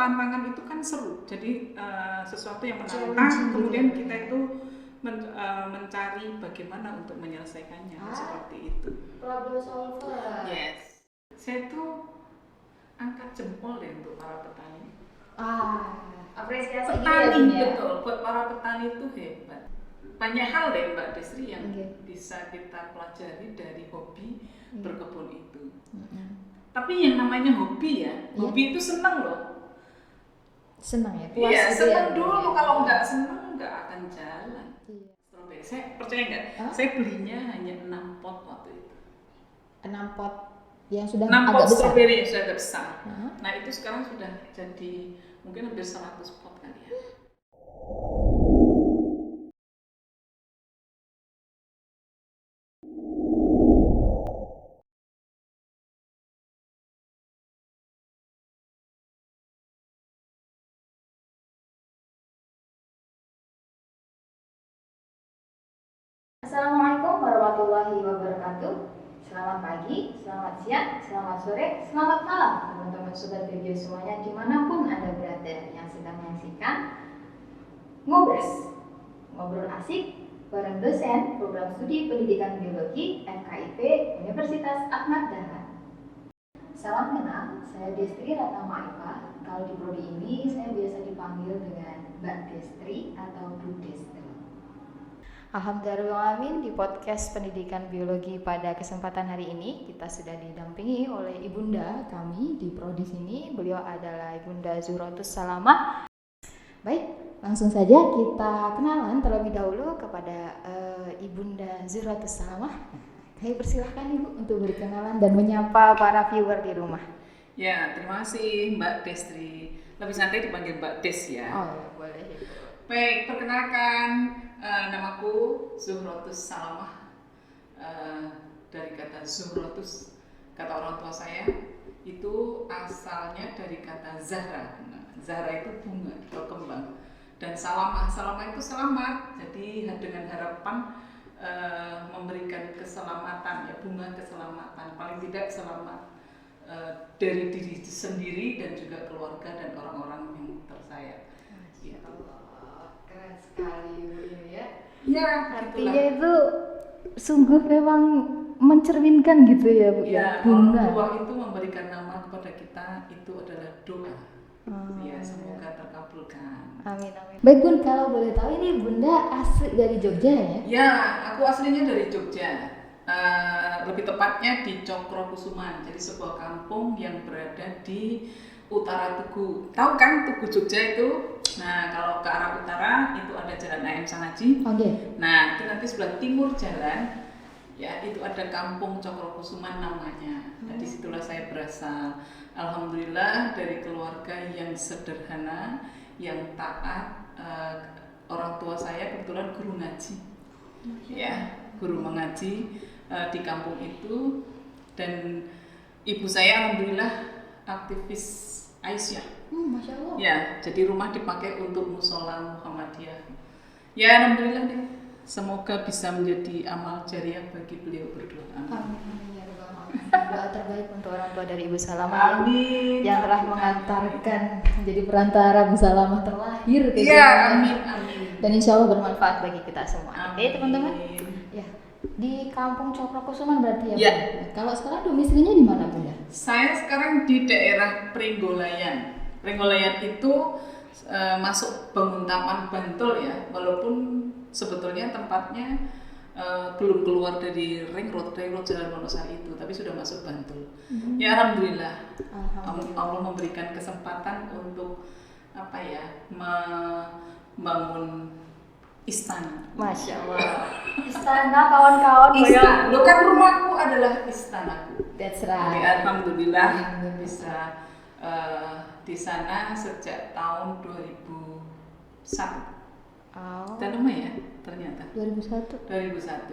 tantangan itu kan seru. Jadi sesuatu yang menantang, kemudian kita itu mencari bagaimana untuk menyelesaikannya, seperti itu. Problem solver. Yes. Saya tuh angkat jempol deh untuk para petani. Apresiasi Petani ya, betul, buat para petani itu hebat. Banyak hal deh Mbak Desri yang bisa kita pelajari dari hobi berkebun itu. Tapi yang namanya hobi ya, hobi itu senang loh. Senang ya? Puas iya, senang dulu. Kalau nggak senang nggak akan jalan. Strawberry, saya percaya nggak? Saya belinya hanya 6 pot waktu itu. 6 pot yang sudah 6 pot agak besar? strawberry yang sudah agak besar. Nah itu sekarang sudah jadi mungkin hampir 100 pot kali ya. Assalamualaikum warahmatullahi wabarakatuh. Selamat pagi, selamat siang, selamat sore, selamat malam teman-teman sobat video semuanya dimanapun Anda berada yang sedang menyaksikan Ngobrol asik bareng dosen program studi pendidikan biologi FKIP Universitas Ahmad Dahlan. Salam kenal, saya Destri Ratna Maifah. Kalau di prodi ini saya biasa dipanggil dengan Mbak Destri atau Bu Destri. Alhamdulillah, di podcast pendidikan biologi pada kesempatan hari ini kita sudah didampingi oleh ibunda kami di prodi sini. Beliau adalah Ibunda Zuhratus Salamah. Baik, langsung saja kita kenalan terlebih dahulu kepada Ibunda Zuhratus Salamah. Kami persilahkan Ibu untuk berkenalan dan menyapa para viewer di rumah. Ya, terima kasih Mbak Destri. Lebih santai dipanggil Mbak Des ya. Oh ya, boleh. Baik, perkenalkan namaku Zuhratus Salamah, dari kata Zuhratus, kata orang tua saya itu asalnya dari kata Zahra. Zahra itu bunga atau kembang, dan Salamah itu selamat. Jadi dengan harapan memberikan keselamatan, ya, bunga keselamatan, paling tidak selamat dari diri sendiri dan juga keluarga dan orang-orang yang tersayang. Keren sekali Ibu ini ya. Ya, artinya itu sungguh memang mencerminkan gitu ya Bu ya. Bunga. Orang tua itu memberikan nama kepada kita itu adalah doa. Ya, semoga terkabulkan. Amin. Baik Bun, kalau boleh tahu ini Bunda asli dari Jogja ya? Ya, aku aslinya dari Jogja. Lebih tepatnya di Cokrokusuman, jadi sebuah kampung yang berada di utara Tugu. Tahu kan Tugu Jogja itu? Nah, kalau ke arah utara itu ada Jalan AM Sangaji. Nah, itu nanti sebelah timur jalan, ya itu ada kampung Cokrokusuman namanya. Nah, disitulah saya berasal. Alhamdulillah dari keluarga yang sederhana, yang taat. Orang tua saya kebetulan guru ngaji, ya, guru mengaji di kampung itu, dan ibu saya alhamdulillah aktivis Aisyah. Masya Allah. Ya, jadi rumah dipakai untuk musola Muhammadiyah. Ya, alhamdulillah deh. Semoga bisa menjadi amal jariah bagi beliau berdua. Amin. Ya Rabbal Alamin. Doa terbaik untuk orang tua dari Ibu Salamah. Amin. Yang telah mengantarkan menjadi perantara Bu Salamah terlahir. Iya, amin. Dan insya Allah bermanfaat bagi kita semua. Oke, teman-teman. Ya. Di kampung Cokrokusuman berarti ya, ya. Kalau sekarang domisilinya di mana Bunda? Saya sekarang di daerah Pringgolayan. Pringgolayan itu masuk Banguntapan Bantul ya, walaupun sebetulnya tempatnya belum keluar dari ring road Jalan Wonosari itu, tapi sudah masuk Bantul. Ya alhamdulillah. Allah memberikan kesempatan untuk membangun istana. Masya Allah. Istana kawan-kawan. Istana. Lo kan rumahku adalah istanaku. That's right. Jadi, alhamdulillah bisa di sana sejak tahun 2001. Dan lama ya ternyata. 2001.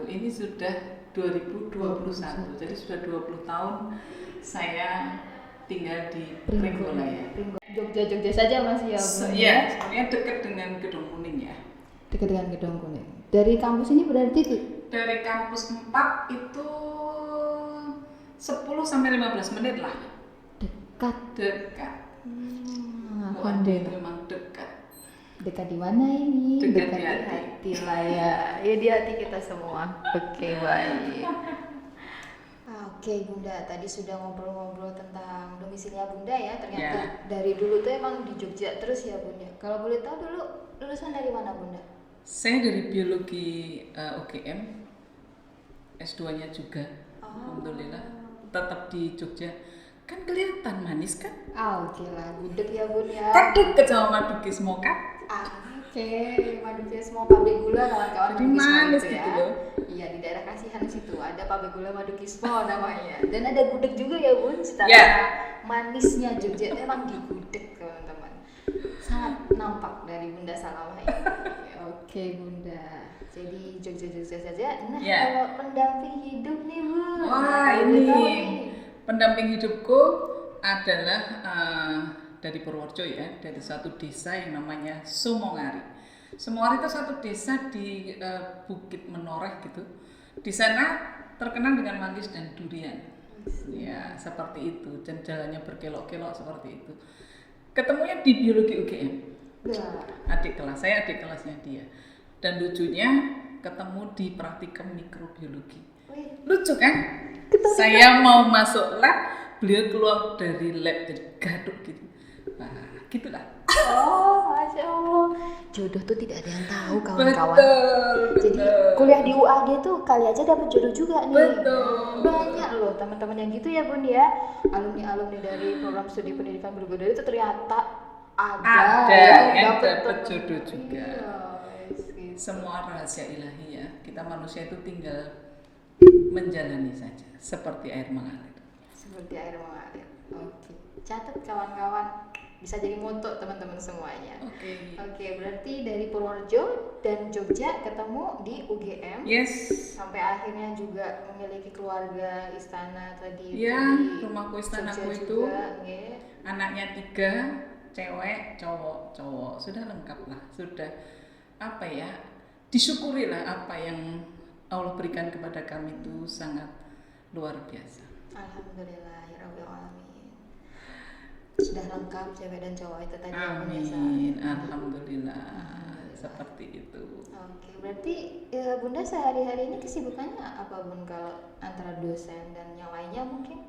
Ini sudah 2021. Jadi sudah 20 tahun saya tinggal di Pringgolayan. Jogja saja masih ya Bu? Iya, sebenarnya dekat dengan Gedung Kuning ya. Dekat dengan Gedung Kuning. Dari kampus ini berarti? Dari kampus 4 itu 10 sampai 15 menit lah. Dekat. Sukmadi itu memang dekat. Dekat di mana ini? Dekat di di hati. hati lah ya. Ya di hati kita semua. Oke, baik. Oke Bunda, tadi sudah ngobrol-ngobrol tentang domisilinya Bunda ya. Ternyata dari dulu tuh emang di Jogja terus ya Bunda. Kalau boleh tahu dulu lulusan dari mana Bunda? Saya dari biologi UGM, S2-nya juga. Alhamdulillah. Tetap di Jogja. Kan kelihatan manis kan? Oke lah, gudeg ya Bun ya. Kan deket sama Madukismo kan? Oke, Madukismo pabrik gula kawan-kawan. Jadi Madukismo manis itu gitu ya. loh. Iya di daerah Kasihan situ ada pabrik gula Madukismo namanya. Dan ada gudeg juga ya Bun. Secara manisnya Jogja memang di gudeg teman-teman. Sangat nampak dari Bunda Salamah ini. Oke Bunda. Jadi Jogja saja. Nah kalau pendamping hidup nih Bun. Wah ini pendamping hidupku adalah dari Purworejo ya, dari satu desa yang namanya Sumongari. Sumongari itu satu desa di Bukit Menoreh gitu. Di sana terkenal dengan manggis dan durian. Ya, seperti itu. Dan jalannya berkelok-kelok seperti itu. Ketemunya di biologi UGM. Adik kelas saya, adik kelasnya dia. Dan lucunya ketemu di praktikum mikrobiologi. Lucu kan? Saya mau masuk lab, beliau keluar dari lab jadi gaduk gitu. Nah, gitulah. Oh, Masya Allah. Jodoh tuh tidak ada yang tahu kawan-kawan. Betul. Jadi kuliah di UAD tuh kali aja dapat jodoh juga nih. Betul. Banyak loh teman-teman yang gitu ya Bun ya. Alumni-alumni dari program studi pendidikan berbeda itu ternyata ada yang dapat jodoh juga. Gitu. Semua rahasia ilahi ya. Kita manusia itu tinggal menjalani saja seperti air mengalir. Seperti air mengalir. Oke. Catat kawan-kawan, bisa jadi moto teman-teman semuanya. Oke, berarti dari Purworejo dan Jogja ketemu di UGM. Yes. Sampai akhirnya juga memiliki keluarga istana tadi. Ya, rumahku istanaku Jogja itu juga, anaknya 3, cewek, cowok. Sudah lengkap lah, sudah apa ya? Disyukurilah apa yang Allah berikan kepada kami itu sangat luar biasa. Alhamdulillah ya Rabbil alamin. Sudah lengkap cewek dan cowok itu tadi. Amin. Alhamdulillah. Seperti itu. Oke, berarti Bunda sehari-hari ini kesibukannya apa Bun kalau antara dosen dan yang lainnya mungkin?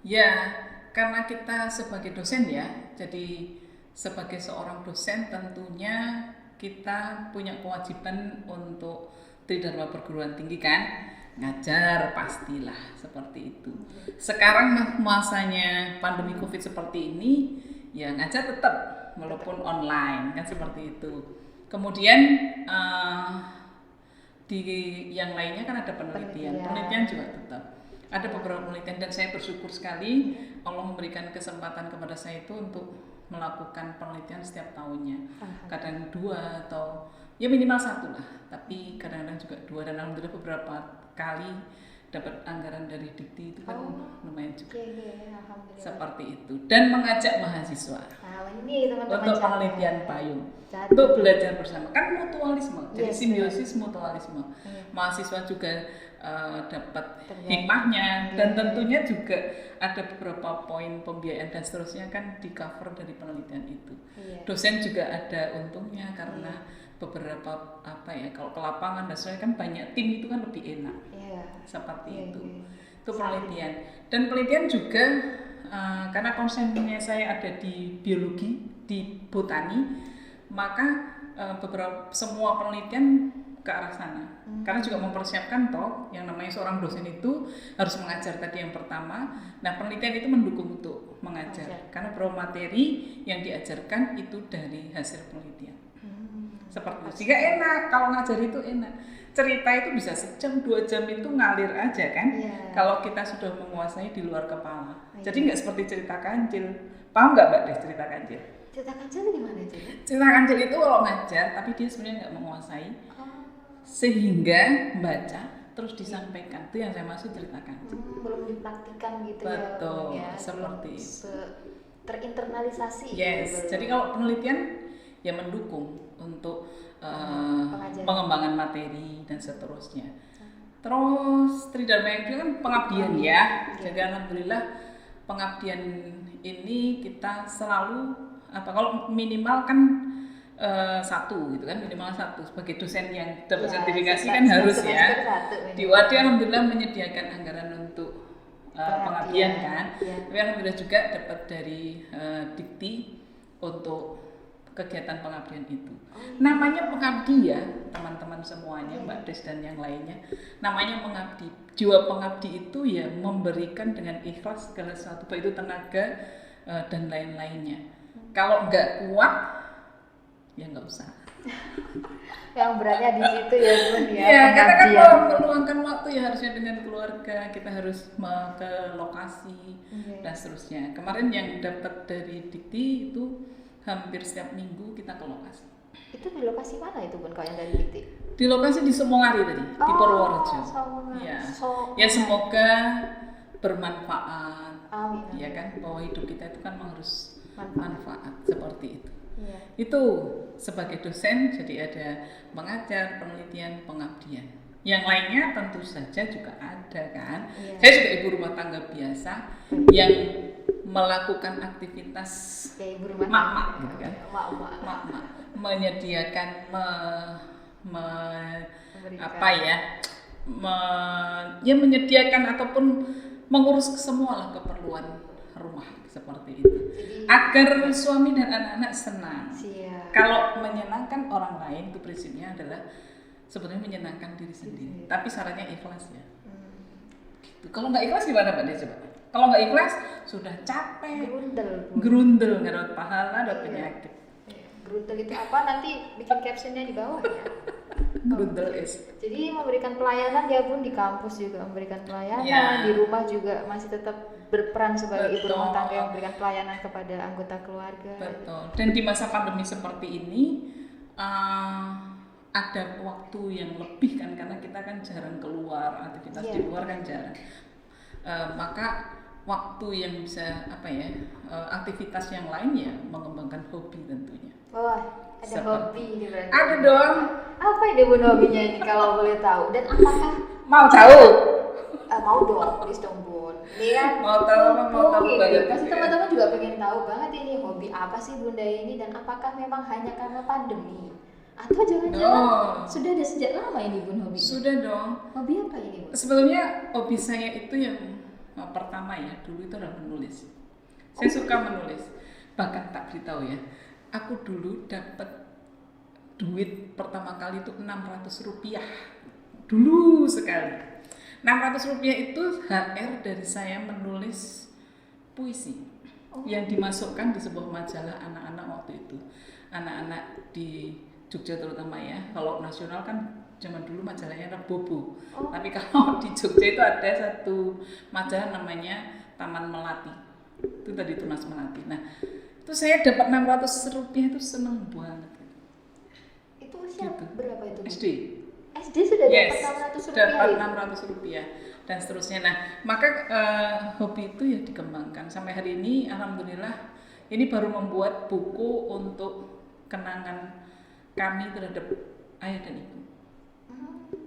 Ya, karena kita sebagai dosen ya, jadi sebagai seorang dosen tentunya kita punya kewajiban untuk Tridharma perguruan tinggi kan, ngajar pastilah seperti itu. Sekarang masanya pandemi Covid seperti ini, ya ngajar tetap walaupun online kan seperti itu. Kemudian di yang lainnya kan ada penelitian juga tetap. Ada beberapa penelitian dan saya bersyukur sekali Allah memberikan kesempatan kepada saya itu untuk melakukan penelitian setiap tahunnya. Kadang 2 atau ya minimal 1 lah, tapi kadang-kadang juga 2 dan alhamdulillah beberapa kali dapat anggaran dari Dikti itu kan lumayan juga. Seperti itu dan mengajak mahasiswa ini, teman-teman, untuk penelitian payung untuk belajar bersama kan mutualisme, jadi simbiosis mutualisme. Mahasiswa juga dapat hikmahnya dan tentunya juga ada beberapa poin pembiayaan dan seterusnya kan di cover dari penelitian itu. Dosen juga ada untungnya karena beberapa apa ya kalau ke lapangan dan sebagainya kan banyak tim itu kan lebih enak. Seperti itu. Itu penelitian dan penelitian juga karena konsennya saya ada di biologi, di botani, maka beberapa semua penelitian ke arah sana. Karena juga mempersiapkan toh yang namanya seorang dosen itu harus mengajar tadi yang pertama. Nah, penelitian itu mendukung untuk mengajar. Karena beberapa materi yang diajarkan itu dari hasil penelitian. Seperti itu. Jika enak, kalau ngajar itu enak. Cerita itu bisa 1-2 jam itu ngalir aja kan. Kalau kita sudah menguasai di luar kepala. Jadi nggak seperti cerita kancil. Paham nggak Mbak Des cerita kancil? Cerita kancil gimana itu? Cerita kancil itu kalau ngajar tapi dia sebenarnya nggak menguasai. Sehingga baca terus disampaikan, itu yang saya maksud cerita kancil. Belum dipraktikkan gitu. Betul, ya seperti itu. Terinternalisasi. Yes, jadi kalau penelitian ya mendukung untuk pengembangan materi dan seterusnya. Terus Tridharma itu kan pengabdian ya. Jadi alhamdulillah pengabdian ini kita selalu kalau minimal kan satu gitu kan, minimal satu sebagai dosen yang dapat sertifikasi kan harus ya. Di UAD alhamdulillah menyediakan anggaran untuk pengabdian kan. Tapi alhamdulillah juga dapat dari Dikti untuk kegiatan pengabdian itu. Namanya pengabdi ya teman-teman semuanya, Mbak Des dan yang lainnya. Namanya pengabdi. Jiwa pengabdi itu ya memberikan dengan ikhlas segala sesuatu, baik itu tenaga dan lain-lainnya. Kalau nggak kuat ya nggak usah. Yang beratnya di situ ya Bun ya. Iya, karena kan meluangkan waktu ya harusnya dengan keluarga, kita harus ke lokasi dan seterusnya. Kemarin yang dapat dari Dikti itu hampir setiap minggu kita ke lokasi. Itu di lokasi mana itu Bun kalau yang dari Dikti? Di lokasi di Semongari tadi, di Purworejo. Ya. Ya semoga bermanfaat. Amin. Ya kan, bahwa hidup kita itu kan harus manfaat seperti itu. Iya. Itu sebagai dosen jadi ada mengajar, penelitian, pengabdian. Yang lainnya tentu saja juga ada kan. Iya. Saya juga ibu rumah tangga biasa yang melakukan aktivitas mak-mak gitu kan. Mak-mak menyediakan menyediakan ataupun mengurus semualah keperluan rumah seperti itu. Agar suami dan anak-anak senang. Kalau menyenangkan orang lain itu prinsipnya adalah sebenarnya menyenangkan diri sendiri. Tapi syaratnya ikhlas ya. Gitu. Kalau nggak ikhlas gimana Mbak Des coba? Kalau nggak ikhlas sudah capek, gerundel, nggak dapat pahala, dapat penyakit. Gerundel itu apa? Nanti bikin captionnya di bawah ya. Gerundel is. Jadi memberikan pelayanan ya Bun, di kampus juga memberikan pelayanan, di rumah juga masih tetap berperan sebagai ibu rumah tangga yang memberikan pelayanan kepada anggota keluarga. Betul. Dan di masa pandemi seperti ini ada waktu yang lebih kan, karena kita kan jarang keluar, aktivitas di luar kan jarang. Maka waktu yang bisa aktivitas yang lain ya mengembangkan hobi tentunya. Wah, ada hobi ini berarti. Ada dong. Apa ide Bun hobinya ini kalau boleh tahu? Dan apakah mau tahu? Mau dong, please dong Bun. Ini kan mau tahu gitu. banget. Pasti teman-teman juga pengen tahu banget ini hobi apa sih Bunda ini, dan apakah memang hanya karena pandemi? Atau jangan-jangan sudah ada sejak lama ini Bun hobi? Sudah dong. Hobi apa ini Bun? Sebetulnya hobi saya itu yang pertama ya, dulu itu adalah menulis. Saya suka menulis. Bahkan tak beritahu ya, aku dulu dapat duit pertama kali itu 600 rupiah. Dulu sekali. 600 rupiah itu HR dari saya menulis puisi yang dimasukkan di sebuah majalah anak-anak waktu itu. Anak-anak di Jogja terutama ya. Kalau nasional kan zaman dulu majalahnya era Bobo. Tapi kalau di Jogja itu ada satu majalah namanya Taman Melati. Itu tadi Tunas Melati. Nah, itu saya dapat 600 rupiah itu seneng banget. Itu usia berapa itu? SD. SD sudah dapat 600 rupiah. Dapat 600 rupiah dan seterusnya. Nah, maka hobi itu ya dikembangkan sampai hari ini. Alhamdulillah, ini baru membuat buku untuk kenangan kami terhadap ayah dan ibu.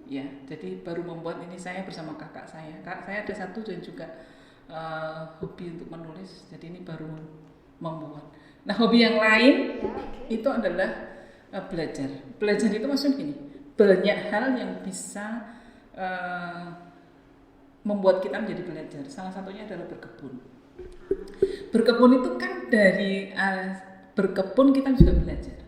Ya, jadi baru membuat ini saya bersama kakak saya. Kakak saya ada satu dan juga hobi untuk menulis. Jadi ini baru membuat. Nah, hobi yang lain itu adalah belajar. Belajar itu maksudnya gini, banyak hal yang bisa membuat kita menjadi belajar. Salah satunya adalah berkebun. Berkebun itu kan dari berkebun kita juga belajar.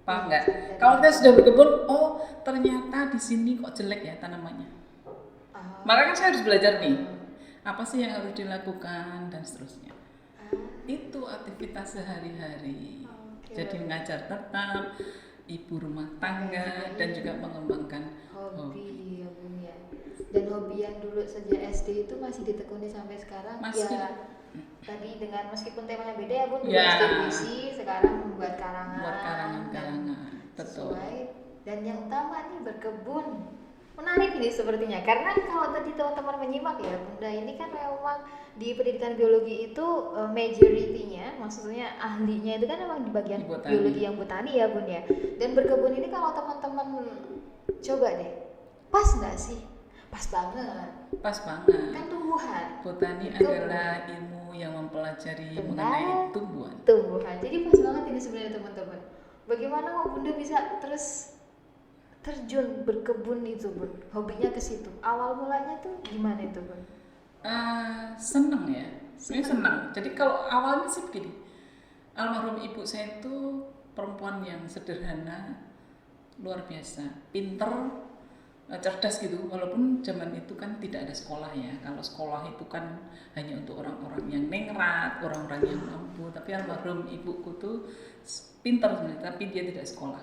Paham nggak? Kalau kita sudah berkebun, oh ternyata di sini kok jelek ya tanamannya. Maka kan saya harus belajar nih, apa sih yang harus dilakukan dan seterusnya. Itu aktivitas sehari-hari. Jadi mengajar tetap, ibu rumah tangga dan juga mengembangkan hobi. Dan hobi yang dulu sejak SD itu masih ditekuni sampai sekarang. Masih. Ya, tadi dengan meskipun temanya beda ya Bun, dulu SD puisi, sekarang membuat karangan. Buat karangan-karangan, betul. Dan yang utama nih berkebun. Menarik nih sepertinya, karena kalau tadi teman-teman menyimak ya Bunda, ini kan memang di pendidikan biologi itu majority-nya, maksudnya ahlinya itu kan memang di bagian biologi yang botani ya Bun ya. Dan berkebun ini kalau teman-teman coba deh, pas nggak sih Pas banget. Pas banget. Kan tumbuhan. Botani Betul. adalah ilmu yang mempelajari Tentang mengenai tumbuhan. Tumbuhan. Jadi pas banget ini sebenarnya teman-teman. Bagaimana kok Bunda bisa terus terjun berkebun itu, Bun? Hobinya ke situ. Awal mulanya tuh gimana itu, Bun? Seneng ya, sebenarnya seneng. Jadi kalau awalnya sih begini, almarhum ibu saya itu perempuan yang sederhana, luar biasa, pinter, cerdas gitu. Walaupun zaman itu kan tidak ada sekolah ya. Kalau sekolah itu kan hanya untuk orang-orang yang ningrat, orang-orang yang mampu. Tapi almarhum ibuku tuh pinter sebenarnya, tapi dia tidak sekolah.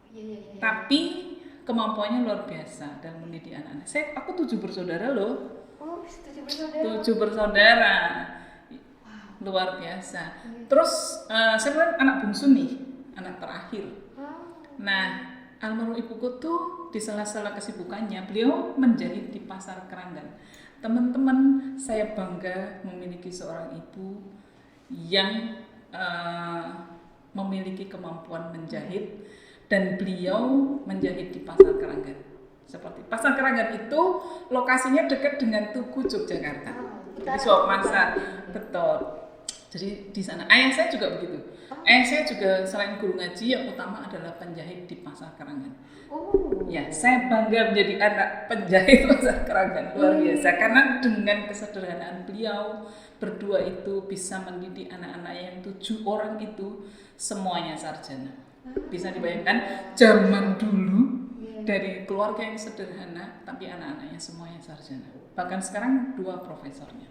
Iya. Tapi kemampuannya luar biasa dalam mendidik anak-anak. Aku 7 bersaudara loh. Oh, 7 bersaudara. 7 bersaudara. Wow. Luar biasa. Terus saya kan anak bungsu nih, anak terakhir. Nah, almarhum ibuku tuh di sela-sela kesibukannya beliau menjahit di pasar Keranggan. Teman-teman, saya bangga memiliki seorang ibu yang memiliki kemampuan menjahit dan beliau menjahit di pasar Keranggan. Seperti pasar Keranggan itu lokasinya dekat dengan Tugu Yogyakarta. Jadi suatu pasar, betul. Jadi di sana ayah saya juga begitu. Ayah saya juga selain guru ngaji yang utama adalah penjahit di pasar Keranggan. Ya, saya bangga menjadi anak penjahit pasar Keranggan, luar biasa. Karena dengan kesederhanaan beliau berdua itu bisa mendidik anak-anak yang 7 orang itu semuanya sarjana. Bisa dibayangkan zaman dulu dari keluarga yang sederhana, tapi anak-anaknya semuanya sarjana. Bahkan sekarang 2 profesornya.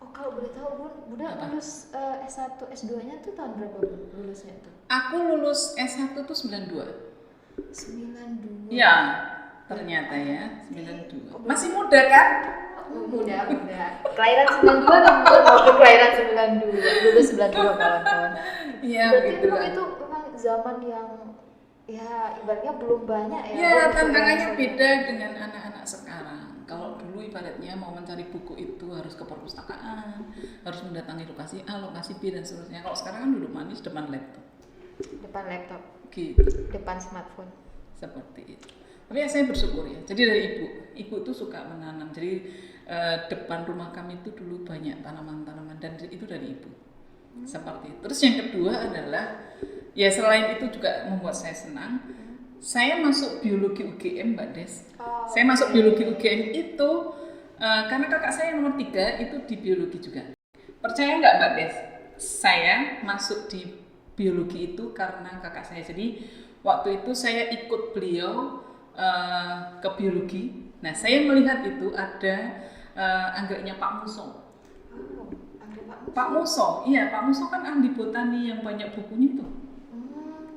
Oh, kalau boleh tahu, Bun, Bunda lulus S1, S2-nya tuh tahun berapa, Bun, lulusnya tuh? Aku lulus S1 tuh 92. 92. Ya, ternyata ya, 92. Masih muda kan? Muda. Kelahiran 92 kan, Bun? Oh, kelahiran 92. Lulus 92 kawan-kawan. Iya, berarti gitu memang lah. itu memang zaman yang ya ibaratnya belum banyak ya. Ya, tantangannya beda dengan anak-anak sekarang. Kalau dulu ibaratnya mau mencari buku itu harus ke perpustakaan, harus mendatangi lokasi A, lokasi B dan seterusnya. Kalau sekarang kan duduk manis depan laptop. Depan laptop. Gitu. Depan smartphone. Seperti itu. Tapi ya saya bersyukur ya. Jadi dari ibu tuh suka menanam. Jadi depan rumah kami itu dulu banyak tanaman-tanaman dan itu dari ibu. Seperti itu. Terus yang kedua adalah ya selain itu juga membuat saya senang. Saya masuk biologi UGM, Mbak Des. Saya masuk biologi UGM itu karena kakak saya nomor 3 itu di biologi juga. Percaya nggak Mbak Des? Saya masuk di biologi itu karena kakak saya. Jadi waktu itu saya ikut beliau ke biologi. Nah, saya melihat itu ada anggreknya Pak Muso. Pak Muso, iya Pak Muso kan ahli botani yang banyak bukunya itu.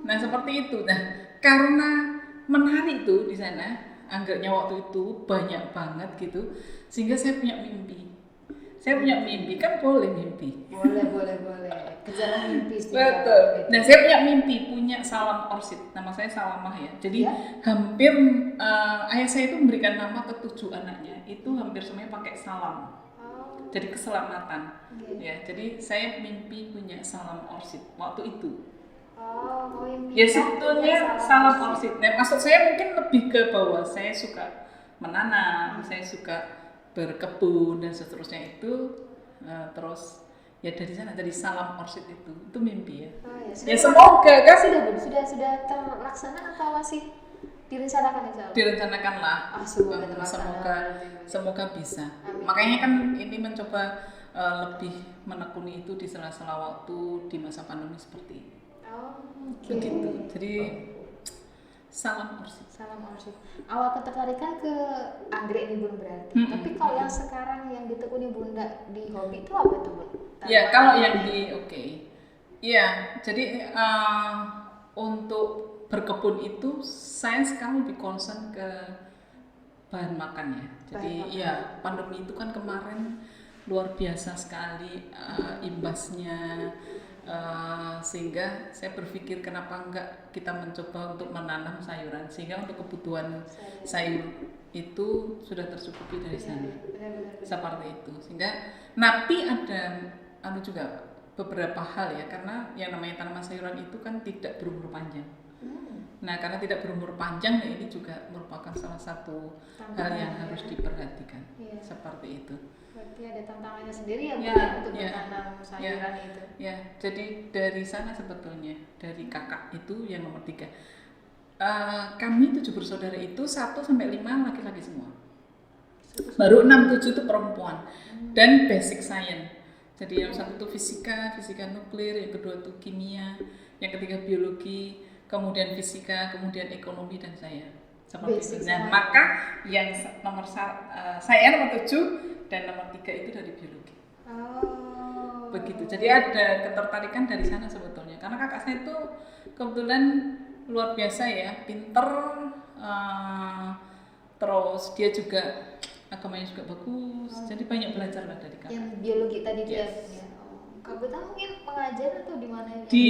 Nah seperti itu. Nah karena menarik tuh di sana, anggreknya waktu itu banyak banget gitu, sehingga saya punya mimpi. Saya punya mimpi, kan boleh mimpi. Boleh. Kejalan mimpi. Betul. Nah saya punya mimpi, punya salam orsid. Nama saya Salamah ya. Jadi hampir ayah saya itu memberikan nama ke 7 anaknya. Itu hampir semuanya pakai salam. Jadi keselamatan. Ya, jadi saya mimpi punya salam orsid waktu itu. Ya sebetulnya salam orsid. Nah, maksud saya mungkin lebih ke bawah. Saya suka menanam, saya suka berkebun dan seterusnya itu. Terus ya dari sana, dari salam orsid itu mimpi ya. Ya semoga kan Sudah terlaksana atau masih direncanakan insya Allah? Direncanakan lah. Semoga bisa. Amin. Makanya kan ini mencoba lebih menekuni itu di sela-sela waktu di masa pandemi seperti ini. Begitu. Jadi salam orsid. Awal ketertarikan ke anggrek ini Bun berarti. Tapi kalau yang sekarang yang ditekuni Bunda di hobi itu apa tuh Bun? Ya kalau yang di Iya, jadi untuk berkebun itu saya sekarang lebih concern ke bahan makan ya. Jadi ya pandemi itu kan kemarin luar biasa sekali imbasnya, sehingga saya berpikir kenapa enggak kita mencoba untuk menanam sayuran, sehingga untuk kebutuhan sayur itu sudah tercukupi dari sana. Seperti itu. Sehingga tapi ada juga beberapa hal ya, karena yang namanya tanaman sayuran itu kan tidak berumur panjang. Nah, karena tidak berumur panjang, ya ini juga merupakan salah satu hal yang harus diperhatikan. Seperti itu. Berarti ada tantangannya sendiri ya, Bu, Ya, untuk menanam sayuran itu. Ya, jadi dari sana sebetulnya, dari kakak itu yang nomor 3. Kami 7 bersaudara itu 1 sampai 5 laki-laki semua. Baru 6, 7 itu perempuan. Dan basic science. Jadi yang satu itu fisika nuklir, yang kedua itu kimia, yang ketiga biologi, kemudian fisika, kemudian ekonomi, dan saya. Seperti itu. Nah, maka yang saya nomor 7 dan nomor 3 itu dari biologi. Begitu. Jadi ada ketertarikan dari sana sebetulnya. Karena kakak saya itu kebetulan luar biasa ya, pinter, terus dia juga agamanya juga bagus. Jadi banyak belajar lah dari kakak. Yang biologi tadi dia. Kak Buta mungkin mengajar atau di mana? Di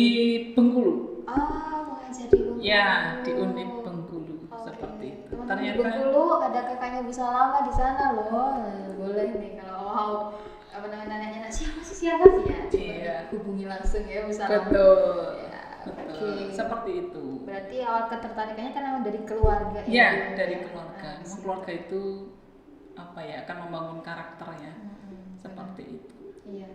Bengkulu. Mengajar di Bengkulu. Ya, di Unip Bengkulu. Seperti itu. Teman-teman di Bengkulu ada kakaknya Bu Salama di sana loh. Boleh nih kalau mau nanya siapa sih ya? Iya. Hubungi langsung ya Bu Salama. Betul. Ya, betul. Seperti itu. Berarti awal ketertarikannya kan memang dari keluarga. Ya, dari keluarga. Memang keluarga itu akan membangun karakternya. Seperti itu. Iya.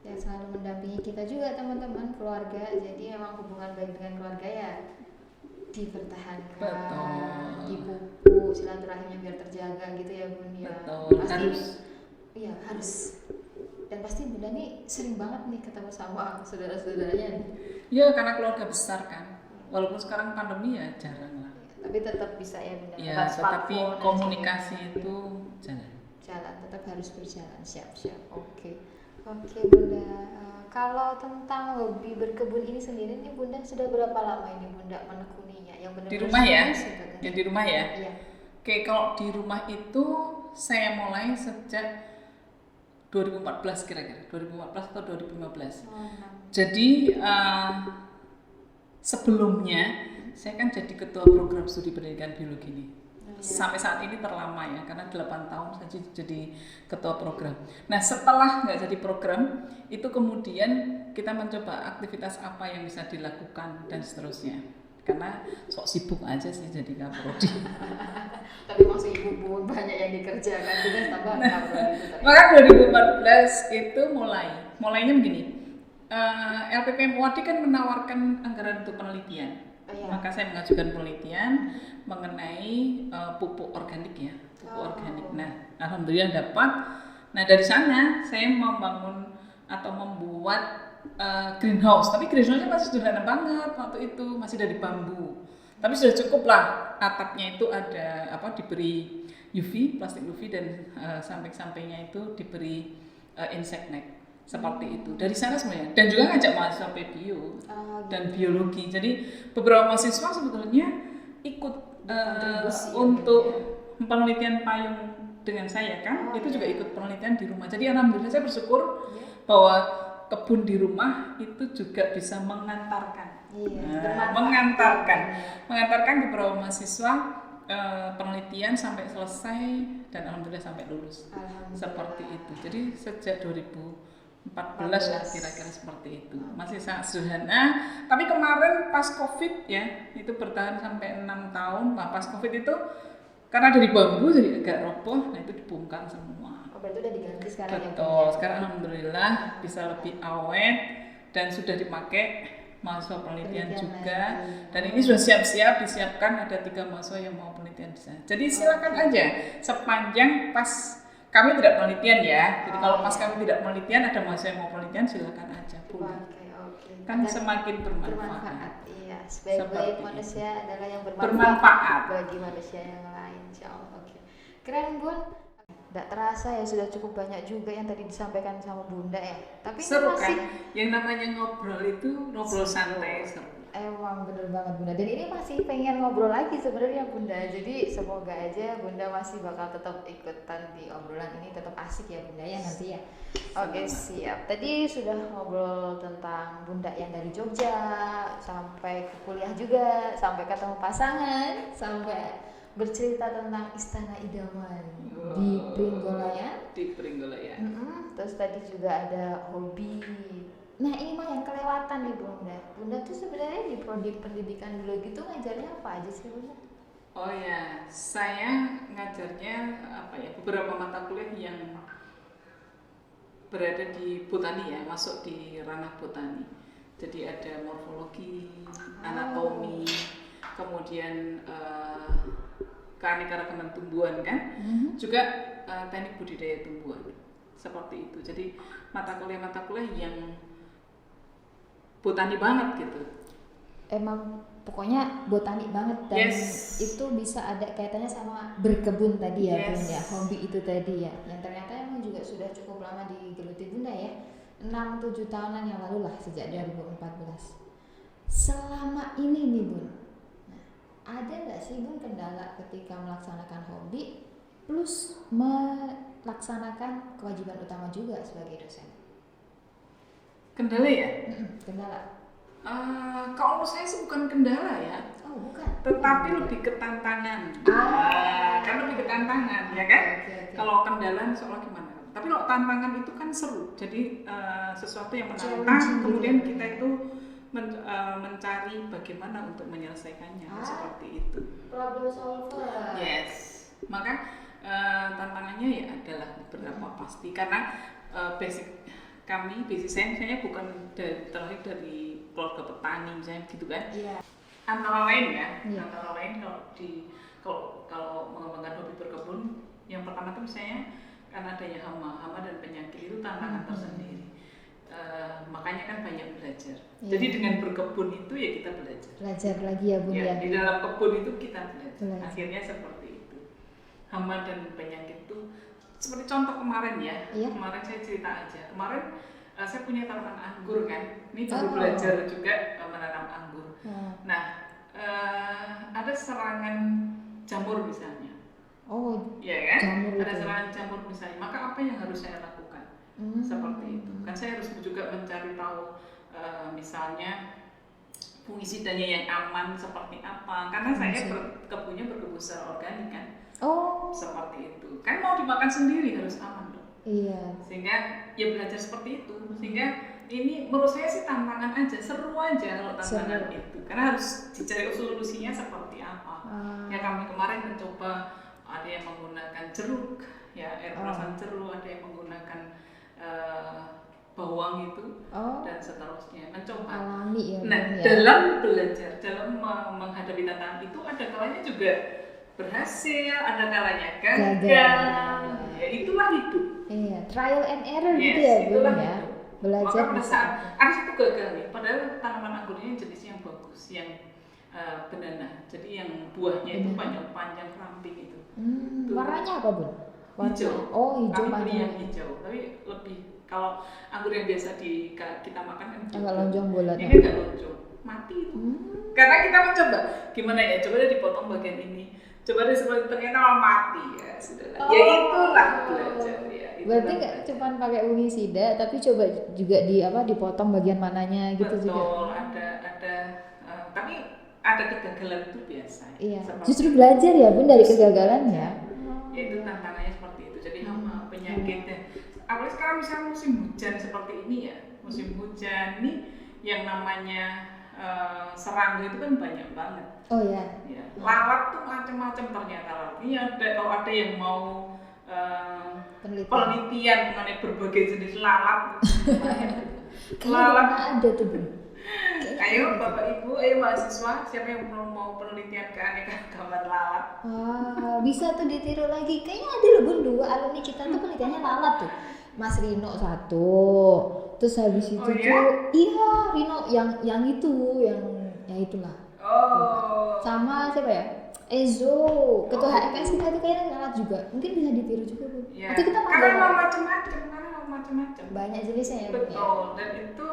Ya, selalu mendampingi kita juga teman-teman keluarga. Jadi memang hubungan baik dengan keluarga ya dipertahankan, dipupuk, silaturahimnya biar terjaga gitu ya Bun ya. Betul. Pasti harus. Dan pasti Bunda nih sering banget nih ketemu sama saudara-saudaranya nih. Ya, karena keluarga besar kan. Walaupun sekarang pandemi ya jarang lah. Tapi tetap bisa ya Bunda. Ya, tetapi komunikasi itu jalan, tetap harus berjalan. Siap. Oke Bunda. Kalau tentang hobi berkebun ini sendiri nih Bunda sudah berapa lama ini Bunda menekuninya? Yang benar-benar di rumah ya? Yang di rumah ya? Iya. Oke, kalau di rumah itu saya mulai sejak 2014 kira-kira, 2014 atau 2015. Jadi sebelumnya saya kan jadi ketua program studi pendidikan biologi ini. Sampai saat ini terlama ya, karena 8 tahun saya jadi ketua program. Nah, setelah nggak jadi program, itu kemudian kita mencoba aktivitas apa yang bisa dilakukan dan seterusnya. Karena sok sibuk aja sih jadi kaprodi. Tapi masih ibu banyak yang dikerjakan, tugas tambah kaprodi itu. Maka 2014 itu mulainya begini. LPPM UAD kan menawarkan anggaran untuk penelitian. Maka saya mengajukan penelitian mengenai pupuk organik ya, organik. Nah, alhamdulillah dapat. Nah, dari sana saya membangun atau membuat greenhouse. Tapi greenhouse-nya masih sederhana banget waktu itu, masih dari bambu. Tapi sudah cukup lah, atapnya itu ada diberi UV, plastik UV, dan samping-sampingnya itu diberi insect net. Seperti itu dari sana sebenarnya, dan juga ngajak mahasiswa PBio dan biologi. Jadi beberapa mahasiswa sebetulnya ikut untuk penelitian payung dengan saya kan, itu juga ikut penelitian di rumah. Jadi alhamdulillah saya bersyukur bahwa kebun di rumah itu juga bisa mengantarkan beberapa mahasiswa penelitian sampai selesai dan alhamdulillah sampai lulus. Seperti itu. Jadi sejak 2014 kira-kira seperti itu. Masih sangat sederhana. Tapi kemarin pas Covid ya, itu bertahan sampai 6 tahun. Nah, pas Covid itu karena dari bambu jadi agak roboh, nah itu dibongkar semua. Berarti udah diganti sekarang. Betul. Sekarang alhamdulillah bisa lebih awet dan sudah dipakai mahasiswa penelitian juga. Dan ini sudah siap-siap disiapkan, ada 3 mahasiswa yang mau penelitian di sana. Jadi silakan aja sepanjang pas kami tidak penelitian ya. Jadi kalau pas kami tidak penelitian, ada mahasiswa yang mau penelitian, silakan aja. Kan semakin bermanfaat. Iya, sebaik manusia adalah yang bermanfaat bagi manusia yang lain. Insyaallah. Keren Bun. Tidak terasa ya, sudah cukup banyak juga yang tadi disampaikan sama Bunda ya. Tapi seru kan? Yang namanya ngobrol itu ngobrol santai. Emang bener banget Bunda. Dan ini masih pengen ngobrol lagi sebenarnya Bunda. Jadi semoga aja Bunda masih bakal tetap ikutan di obrolan ini, tetap asik ya Bunda ya nanti ya. Oke, siap. Tadi sudah ngobrol tentang Bunda yang dari Jogja sampai ke kuliah juga, sampai ketemu pasangan, sampai bercerita tentang Istana Idaman di Pringgolayan. Terus Terus tadi juga ada hobi Nah ini mah yang kelewatan nih Bunda. Bunda tuh sebenarnya di prodi pendidikan biologi tuh ngajarnya apa aja sih Bunda? Oh ya, saya ngajarnya apa ya, beberapa mata kuliah yang berada di botani ya, masuk di ranah botani. Jadi ada morfologi, anatomi, kemudian keanekaragaman tumbuhan kan, juga teknik budidaya tumbuhan seperti itu. Jadi mata kuliah yang botani banget gitu. Emang pokoknya botani banget dan itu bisa ada kaitannya sama berkebun tadi ya Bun ya, hobi itu tadi ya, yang ternyata emang juga sudah cukup lama digeluti Bunda ya, 6-7 tahunan yang lalu lah, sejak 2014. Selama ini nih Bun, nah, ada nggak sih Bun kendala ketika melaksanakan hobi plus melaksanakan kewajiban utama juga sebagai dosen? Kendala ya? Kendala. Kalau menurut saya sih bukan kendala ya. Oh bukan. Tetapi lebih ke tantangan. Kan lebih ke tantangan ya kan? Okay. Kalau kendala soal gimana? Tapi kalau tantangan itu kan seru. Jadi sesuatu yang menantang, kemudian kita itu mencari bagaimana untuk menyelesaikannya seperti itu. Problem solver. Yes. Maka tantangannya ya adalah beberapa pasti karena basic saya bukan terlahir dari keluarga petani misalnya gitu kan. Antara lain kalau mengembangkan hobi berkebun, yang pertama tuh misalnya karena adanya hama dan penyakit itu tantangan tersendiri. Makanya kan banyak belajar. Jadi dengan berkebun itu ya kita belajar lagi ya Bun ya. Di dalam kebun itu kita belajar. Akhirnya seperti itu. Hama dan penyakit itu seperti contoh kemarin ya. Kemarin saya cerita aja. Kemarin saya punya tanaman anggur kan. Ini baru belajar juga menanam anggur. Nah, ada serangan jamur misalnya. Iya kan? Ada serangan jamur misalnya. Maka apa yang harus saya lakukan? Seperti itu. Kan saya harus juga mencari tahu misalnya fungisidanya yang aman seperti apa. Karena saya kebunnya berkebun secara organik kan. Seperti itu. Kan mau dimakan sendiri harus aman dong. Sehingga ya belajar seperti itu. Sehingga ini menurut saya sih tantangan aja, seru aja kalau tantangan itu. Karena harus dicari solusinya seperti apa. Ya kami kemarin mencoba, ada yang menggunakan jeruk, ya air perasan jeruk, ada yang menggunakan bawang itu dan seterusnya, mencoba. Alami ya. Nah, dalam belajar, dalam menghadapi tantangan itu ada kalanya juga berhasil, ada kalanya gagal. Ya itulah hidup. Trial and error gitu ya Bun ya. Belajar. Maka pada saat ada satu gagal nih, padahal tanaman anggurnya jenisnya yang bagus, yang banana. Jadi yang buahnya itu panjang ramping itu. Warnanya apa Bun? Hijau. Hijau. Kami beli yang hijau, tapi lebih kalau anggur yang biasa kita makan kan agak lonjong bulat. Ini agak lonjong, mati itu. Karena kita mencoba, gimana ya? Coba deh dipotong bagian ini. Coba deh seperti ternyata mati ya sudah. Ya itulah belajar ya. Berarti nggak cuma pakai fungisida, tapi coba juga dipotong bagian mananya gitu. Betul, juga. ada tapi ada kegagalan itu biasa. Justru belajar ya Bun dari kegagalan ya. Ya itu tantangannya seperti itu. Jadi hama, penyakitnya. Apalagi sekarang misalnya musim hujan seperti ini ya, musim hujan ini yang namanya serangga itu kan banyak banget. Lalat tuh macam-macam ternyata. Ini kalau ada yang mau penelitian mengenai berbagai jenis lalat. Lalat ada tuh Bun. Ayo Bapak Ibu, ayo mahasiswa, siapa yang mau penelitian keanekaragaman lalat? Bisa tuh ditiru lagi. Kayaknya ada loh Bun, 2 alumni kita tuh penelitiannya lalat tuh. Mas Rino 1, terus habis itu Rino yang itulah. Sama siapa ya? Ezo, ketua HMS kita itu kayaknya lalat juga. Mungkin bisa ditiru juga Bun. Atau kita karena macam-macam. Banyak jenisnya ya. Betul, dan itu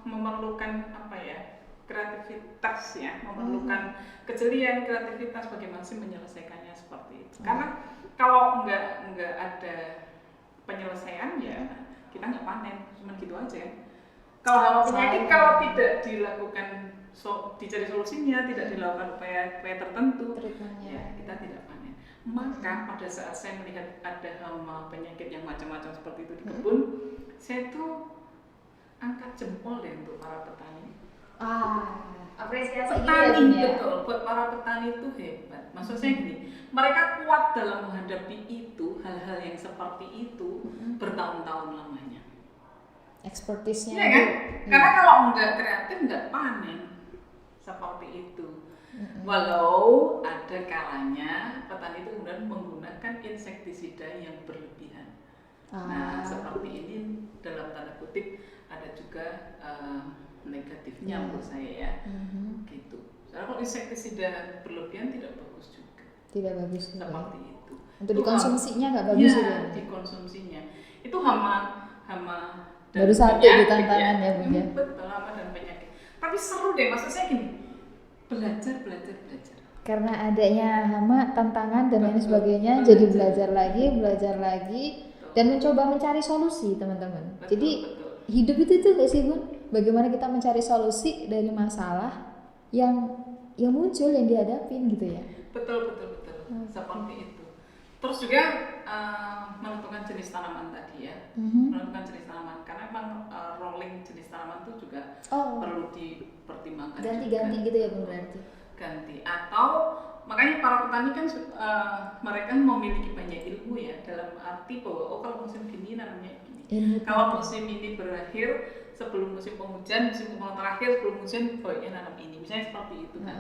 memerlukan kreativitas ya, memerlukan kejelian, kreativitas bagaimana sih menyelesaikannya seperti itu. Karena kalau nggak ada penyelesaian ya kita nggak panen, cuma gitu aja. Kalau penyakit kalau tidak dilakukan dicari solusinya, tidak dilakukan upaya tertentu, ya kita tidak panen. Maka pada saat saya melihat ada hama penyakit yang macam-macam seperti itu di kebun, saya tuh angkat jempol deh untuk para petani. Apresiasi Petani gitu ya. betul, buat para petani itu hebat. Maksud saya gini, mereka kuat dalam menghadapi itu, hal-hal yang seperti itu bertahun-tahun lamanya. Expertise-nya Iya itu. kan? Karena kalau nggak kreatif nggak panen seperti itu. Walau ada kalanya petani itu kemudian menggunakan insektisida yang berlebihan. Nah, seperti ini dalam tanda kutip ada juga negatifnya menurut saya ya. Gitu. Karena kalau insektisida berlebihan tidak bagus juga. Tidak bagus juga. Seperti itu. Untuk dikonsumsinya nggak bagus ya, juga. Dikonsumsinya. Itu hama dan baru satu penyakit, itu tantangan ya Bu ya. Betul, hama dan penyakit. Tapi seru deh, maksud saya gini. Belajar. Karena adanya hama, tantangan dan lain sebagainya, betul, jadi belajar lagi dan mencoba mencari solusi, teman-teman. Jadi hidup itu nggak sih Bun? Bagaimana kita mencari solusi dari masalah yang muncul, yang dihadapin gitu ya. Betul. Seperti itu. Terus juga menentukan jenis tanaman tadi ya. Menentukan jenis tanaman karena memang rolling jenis tanaman itu juga perlu dipertimbangkan. Ganti-ganti gitu ya Bun berarti. Ganti atau makanya para petani kan mereka memiliki banyak ilmu ya, dalam arti bahwa kalau musim gini namanya gini. Kalau musim ini berakhir sebelum musim penghujan, musim kemarau terakhir sebelum hujan baiknya nanam ini. Misalnya seperti itu kan.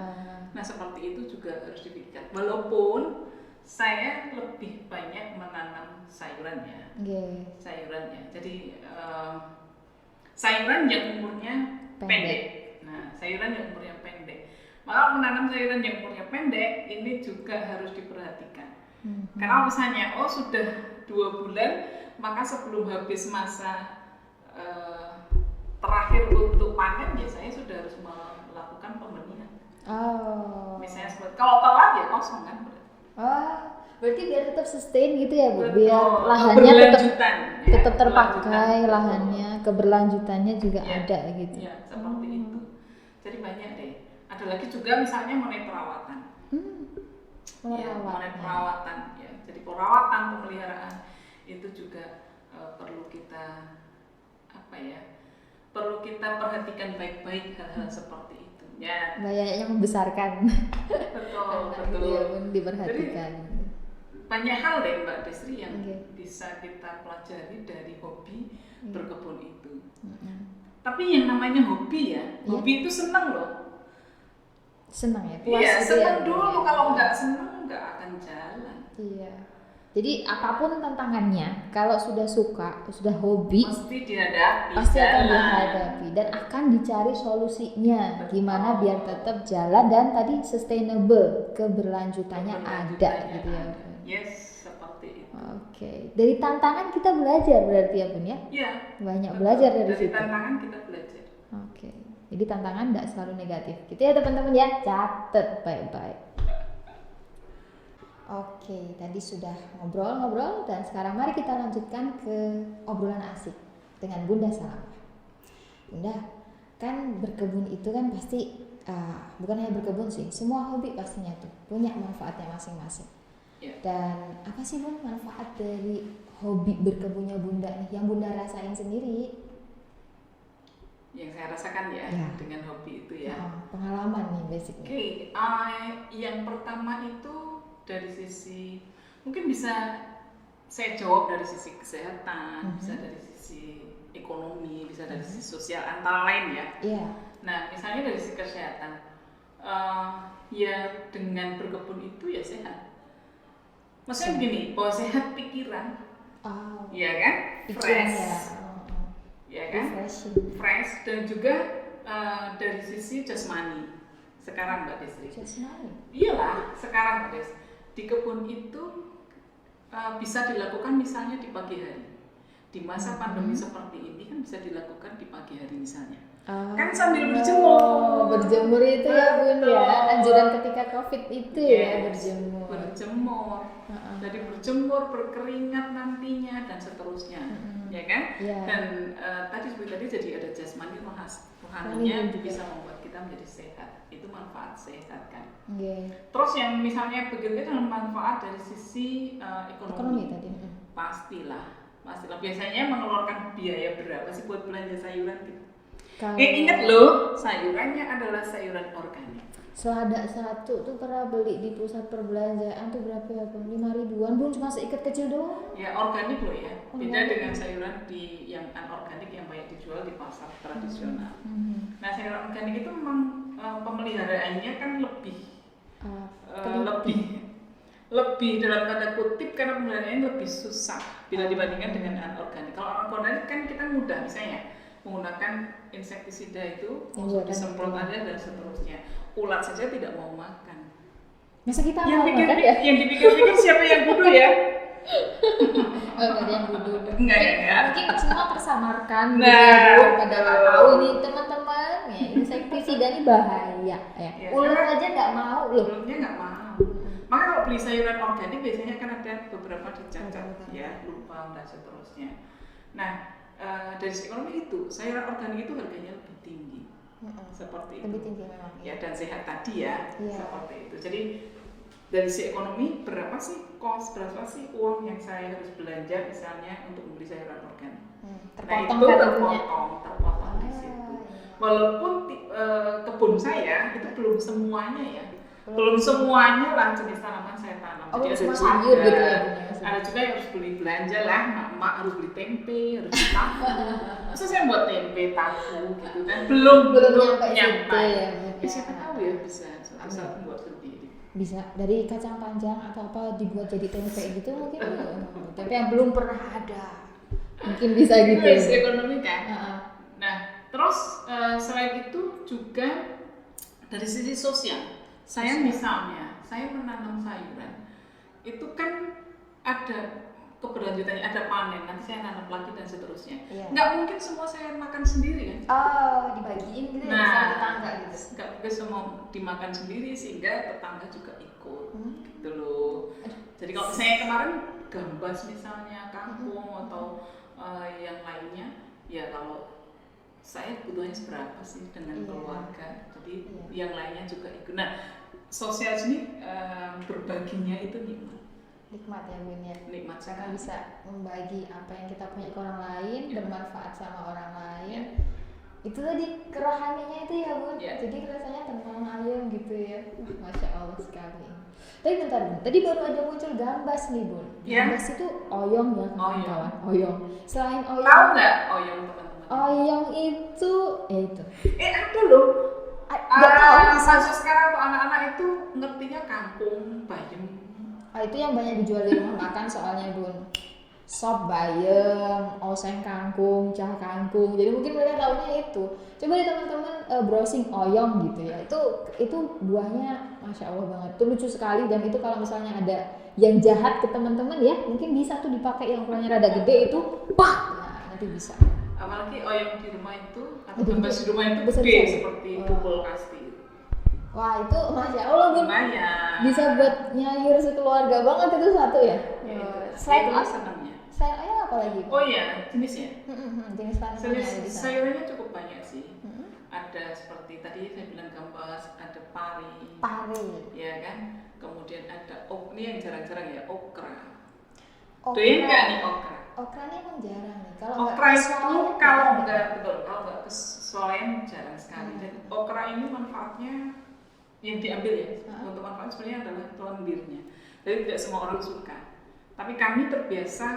Nah, seperti itu juga harus dipikirkan. Walaupun saya lebih banyak menanam sayuran ya. Sayuran ya. Jadi sayuran yang umurnya pendek. Nah, sayuran yang umurnya pendek. Maka menanam sayuran yang umurnya pendek ini juga harus diperhatikan. Karena misalnya sudah 2 bulan, maka sebelum habis masa terakhir untuk panen ya saya sudah harus melakukan pembenihan. Misalnya seperti kalau telat ya kosong kan. Berarti biar tetap sustain gitu ya Bu. Betul. Biar lahannya tetap terpakai, lahannya keberlanjutannya juga ada gitu. Ya, seperti itu. Jadi banyak deh. Ada lagi juga misalnya mengenai perawatan. Mengenai perawatan ya. Jadi perawatan, pemeliharaan itu juga perlu kita perlu kita perhatikan baik-baik hal-hal seperti itu. Ya. Kayaknya membesarkan. Betul. Diperhatikan. Jadi, banyak hal deh Mbak Desri yang bisa kita pelajari dari hobi berkebun itu. Tapi yang namanya hobi ya, hobi itu senang loh. Senang ya, puas iya, gitu senang ya. dulu, kalau nggak senang nggak akan jalan. Iya. Jadi apapun tantangannya, kalau sudah suka, sudah hobi, pasti dihadapi. Pasti akan dihadapi dan akan dicari solusinya. Betul. Gimana biar tetap jalan dan tadi sustainable, keberlanjutannya ada gitu ya. Yes, seperti itu. Oke. Dari tantangan kita belajar berarti ya Bun ya? Iya. Banyak belajar dari situ. Dari tantangan kita belajar. Oke. Jadi tantangan tidak selalu negatif. Gitu ya teman-teman ya. Catat baik-baik. Oke, tadi sudah ngobrol-ngobrol dan sekarang mari kita lanjutkan ke obrolan asik dengan Bunda Salamah. Bunda, kan berkebun itu kan pasti bukan hanya berkebun sih, semua hobi pastinya tuh punya manfaatnya masing-masing. Yeah. Dan apa sih Bun manfaat dari hobi berkebunnya Bunda nih yang Bunda rasain sendiri? Yang saya rasakan ya dengan hobi itu ya. Pengalaman nih basicnya. Oke, yang pertama itu dari sisi mungkin bisa saya jawab dari sisi kesehatan, bisa dari sisi ekonomi, bisa dari sisi sosial antara lain ya. Iya. Nah, misalnya dari sisi kesehatan, ya dengan berkebun itu ya sehat. Maksudnya begini, bahwa sehat pikiran, ya kan, fresh, ya kan, fresh dan juga dari sisi jasmani. Sekarang Mbak Desri. Jasmani. Iyalah, sekarang Mbak Desri. Di kebun itu bisa dilakukan misalnya di pagi hari. Di masa pandemi seperti ini kan bisa dilakukan di pagi hari misalnya. Kan sambil berjemur. Berjemur itu ya Bun ya. Anjuran ketika Covid itu ya berjemur. Berjemur. Jadi berjemur, berkeringat nantinya dan seterusnya. Ya kan? Dan seperti tadi jadi ada jasmani rohaninya bisa membuat kita menjadi sehat. Itu manfaat sehat kan. Terus yang misalnya begitu dengan manfaat dari sisi ekonomi tadi. Pastilah pastilah. Biasanya mengeluarkan biaya berapa sih buat belanja sayuran gitu? Kalau Ingat loh, sayurannya adalah sayuran organik. selada satu tuh pernah beli di pusat perbelanjaan tuh berapa ya Bun? 5 ribuan Bun, cuma seikat kecil doang. Ya organik loh ya, beda Organik. dengan sayuran di yang anorganik yang banyak dijual di pasar tradisional. Nah sayuran organik itu memang pemeliharaannya kan lebih lebih dalam tanda kutip karena pemeliharaannya lebih susah bila dibandingkan dengan anorganik. Kalau anorganik kan kita mudah, misalnya menggunakan insektisida itu langsung disemprot aja dan seterusnya. Ulat saja tidak mau makan. Masa kita Yang mau makan ya? yang dipikir-pikir siapa yang bodoh ya? Enggak ada yang bodoh. Enggak ya. Mungkin semua tersamarkan Nah, gitu ya Bun. Pada nggak tahu nih teman-teman ya, insektisida ini bahaya ya. Ya, Ulat aja nggak mau loh. Ulatnya nggak mau. Maka kalau beli sayuran organik biasanya kan ada beberapa dicacat ya, lupa dan seterusnya. Nah, dari sisi ekonomi itu sayuran organik itu harganya lebih tinggi. Seperti Lebih itu. tinggi memang. Ya dan sehat tadi ya, Iya. seperti itu. Jadi dari sisi ekonomi berapa sih berapa sih uang yang saya harus belanja misalnya untuk membeli sayuran organik? Terpotong nah, itu kan ibunya. terpotong di situ. Walaupun kebun saya itu belum semuanya ya, belum semuanya lah jenis tanaman saya tanam. Oh, Jadi cuma ada sayur juga, gitu ya Bun ya? ada juga yang harus beli belanja lah, mak harus beli tempe, harus beli tahu. Masa saya buat tempe, tahu gitu kan? Belum nyampe situ nyampe. ya Bun. Ya, siapa tahu ya bisa suatu saat buat sendiri. Bisa dari kacang panjang atau apa dibuat jadi tempe gitu mungkin. Tempe yang belum pernah ada. Mungkin bisa gitu. Itu sisi ekonomi kan. Heeh. Nah, terus selain itu juga dari sisi sosial. Saya misalnya, saya menanam sayuran, itu kan ada keberlanjutannya, ada panen, nanti saya nanam lagi dan seterusnya. Iya. Nggak mungkin semua saya makan sendiri kan? Oh, dibagiin gitu ya sama tetangga gitu. Nggak mungkin semua dimakan sendiri sehingga tetangga juga ikut, gitu loh. Jadi kalau misalnya kemarin gambas misalnya, kangkung atau yang lainnya, ya kalau saya kebutuhannya seberapa sih dengan keluarga, jadi yang lainnya juga ikut. Nah, sosial sini berbaginya itu Nikmat ya Bun ya. nikmat Karena sekali. bisa membagi apa yang kita punya ke orang lain, bermanfaat sama orang lain. Itu tadi kerohaniannya itu ya Bun. Jadi rasanya tenang ayem gitu ya. Masya Allah sekali. Tapi bentar Bun, tadi baru ada muncul gambas nih Bun. Gambas itu oyong ya kawan-kawan. Oyong. Selain oyong. Tahu nggak oyong teman-teman? Oyong itu, itu. Ada loh. Nggak tahu Masa sekarang tuh anak-anak itu ngertinya kangkung, bayam. Itu yang banyak dijual di rumah makan soalnya Bun. Sop bayam, oseng kangkung, cah kangkung. Jadi mungkin mereka taunya itu. Coba deh teman-teman browsing oyong gitu ya. Itu buahnya masya Allah banget. Itu lucu sekali dan itu kalau misalnya ada yang jahat ke teman-teman ya, mungkin bisa tuh dipakai yang ukurannya rada gede itu, pak. Nah, nanti bisa. Apalagi oyong di rumah itu atau gambas di rumah itu gede seperti tukul kasti. Wah itu masya Allah Bun. Lumayan. Bisa buat nyayur sekeluarga banget itu satu ya. Selain itu senangnya. Selain oyong apa lagi? Oh iya, jenisnya. Jenis tanamannya ada di sana. Sayurannya cukup banyak sih. Ada seperti tadi saya bilang gambas, ada pari. Ya kan. Kemudian ada ini yang jarang-jarang ya, okra. Doyan nggak nih okra? Okra ini emang jarang nih. Kalau okra itu kalau nggak kesuaian jarang sekali. Dan okra ini manfaatnya yang diambil ya untuk manfaat sebenarnya adalah lendirnya. Jadi tidak semua orang suka. Tapi kami terbiasa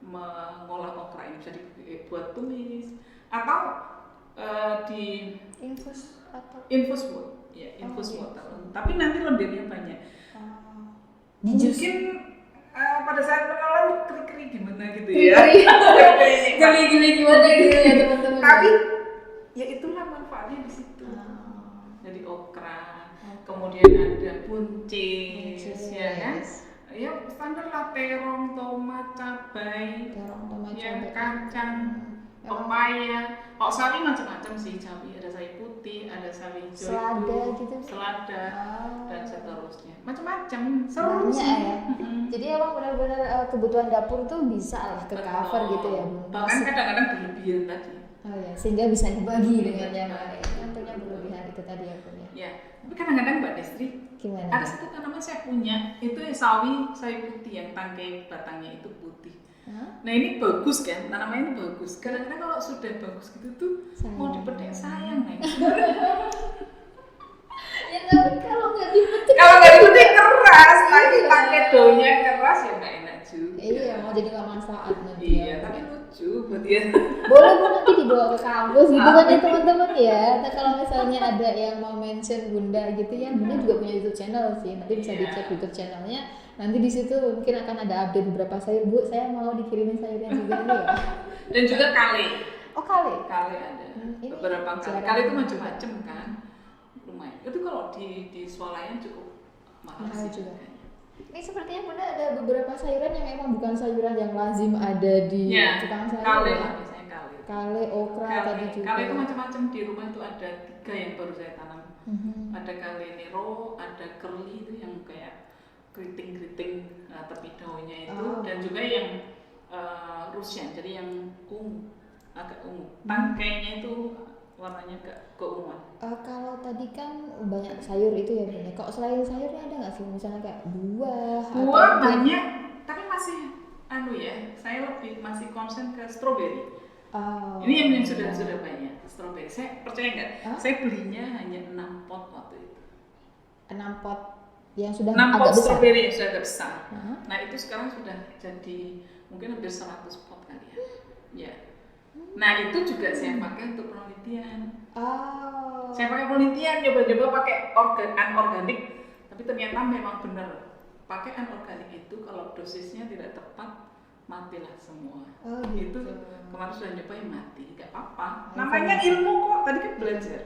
mengolah okra ini bisa dibuat tumis atau di infus atau infus water. Tapi nanti lendirnya banyak. Mungkin pada saat mengolah keri-keri gimana gitu ya. Geli-geli gimana gitu ya teman-teman. Tapi ya itulah manfaatnya di situ. Jadi okra, kemudian ada buncis, ya kan? Ya standar lah terong, tomat, cabai, kacang, pepaya. Kalau sawi macam-macam sih, sawi ada sawi putih, ada sawi hijau, selada, dan seterusnya. Macam-macam, seru sih. Ya. Jadi emang benar-benar kebutuhan dapur tuh bisa lah ke cover gitu ya. Bahkan kadang-kadang berlebihan tadi. Oh ya, sehingga bisa dibagi dengan yang lain. Tentunya berlebihan itu tadi ya Bun ya. Ya, tapi kadang-kadang Mbak Destri, gimana? Ada satu tanaman saya punya, itu sawi putih yang tangkai batangnya itu putih. Nah ini bagus kan, tanamannya ini bagus. Kadang-kadang kalau sudah bagus gitu tuh mau dipetik sayang nih. Ya tapi kalau nggak dipetik keras, lagi pakai daunnya keras ya nggak enak juga. Iya, mau jadi nggak manfaat nanti. Iya, tapi lucu buat dia. Boleh Bu nanti dibawa ke kampus gitu kan ya teman-teman ya. Nah, kalau misalnya ada yang mau mention Bunda gitu ya, Bunda juga punya YouTube channel sih. Nanti bisa dicek YouTube channelnya. Nanti di situ mungkin akan ada update beberapa sayur. Bu, saya mau dikirimin sayurnya juga nih ya. Dan juga kale. Oh kale. Kale ada. Beberapa kale. Kale itu macam-macam kan. Lumayan. Itu kalau di swalayan cukup mahal juga. Ini sepertinya Bunda ada beberapa sayuran yang emang bukan sayuran yang lazim ada di tukang sayur. Kale lah biasanya kale. Kale, okra tadi juga. Kale itu macam-macam, di rumah itu ada 3 yang baru saya tanam. Ada kale nero, ada curly itu yang kayak keriting-keriting tepi daunnya itu, dan juga yang Russian, jadi yang ungu, agak ungu. Tangkainya itu warnanya agak keunguan. Kalau tadi kan banyak sayur itu ya Bunda. Kalau selain sayurnya ada nggak sih misalnya kayak buah? Buah banyak, tapi masih saya lebih masih konsen ke stroberi. Ini yang sudah banyak stroberi. Saya percaya nggak? Saya belinya hanya 6 pot waktu itu. 6 pot yang sudah 6 pot agak besar. Stroberi yang sudah agak besar. Nah itu sekarang sudah jadi mungkin hampir 100 pot kali ya. Ya. Nah itu juga saya pakai untuk penelitian. Saya pakai penelitian, coba-coba pakai anorganik, tapi ternyata memang benar pakai anorganik itu kalau dosisnya tidak tepat matilah semua. Itu kemarin sudah nyobain mati, nggak apa-apa. Namanya ilmu kok, tadi kan belajar.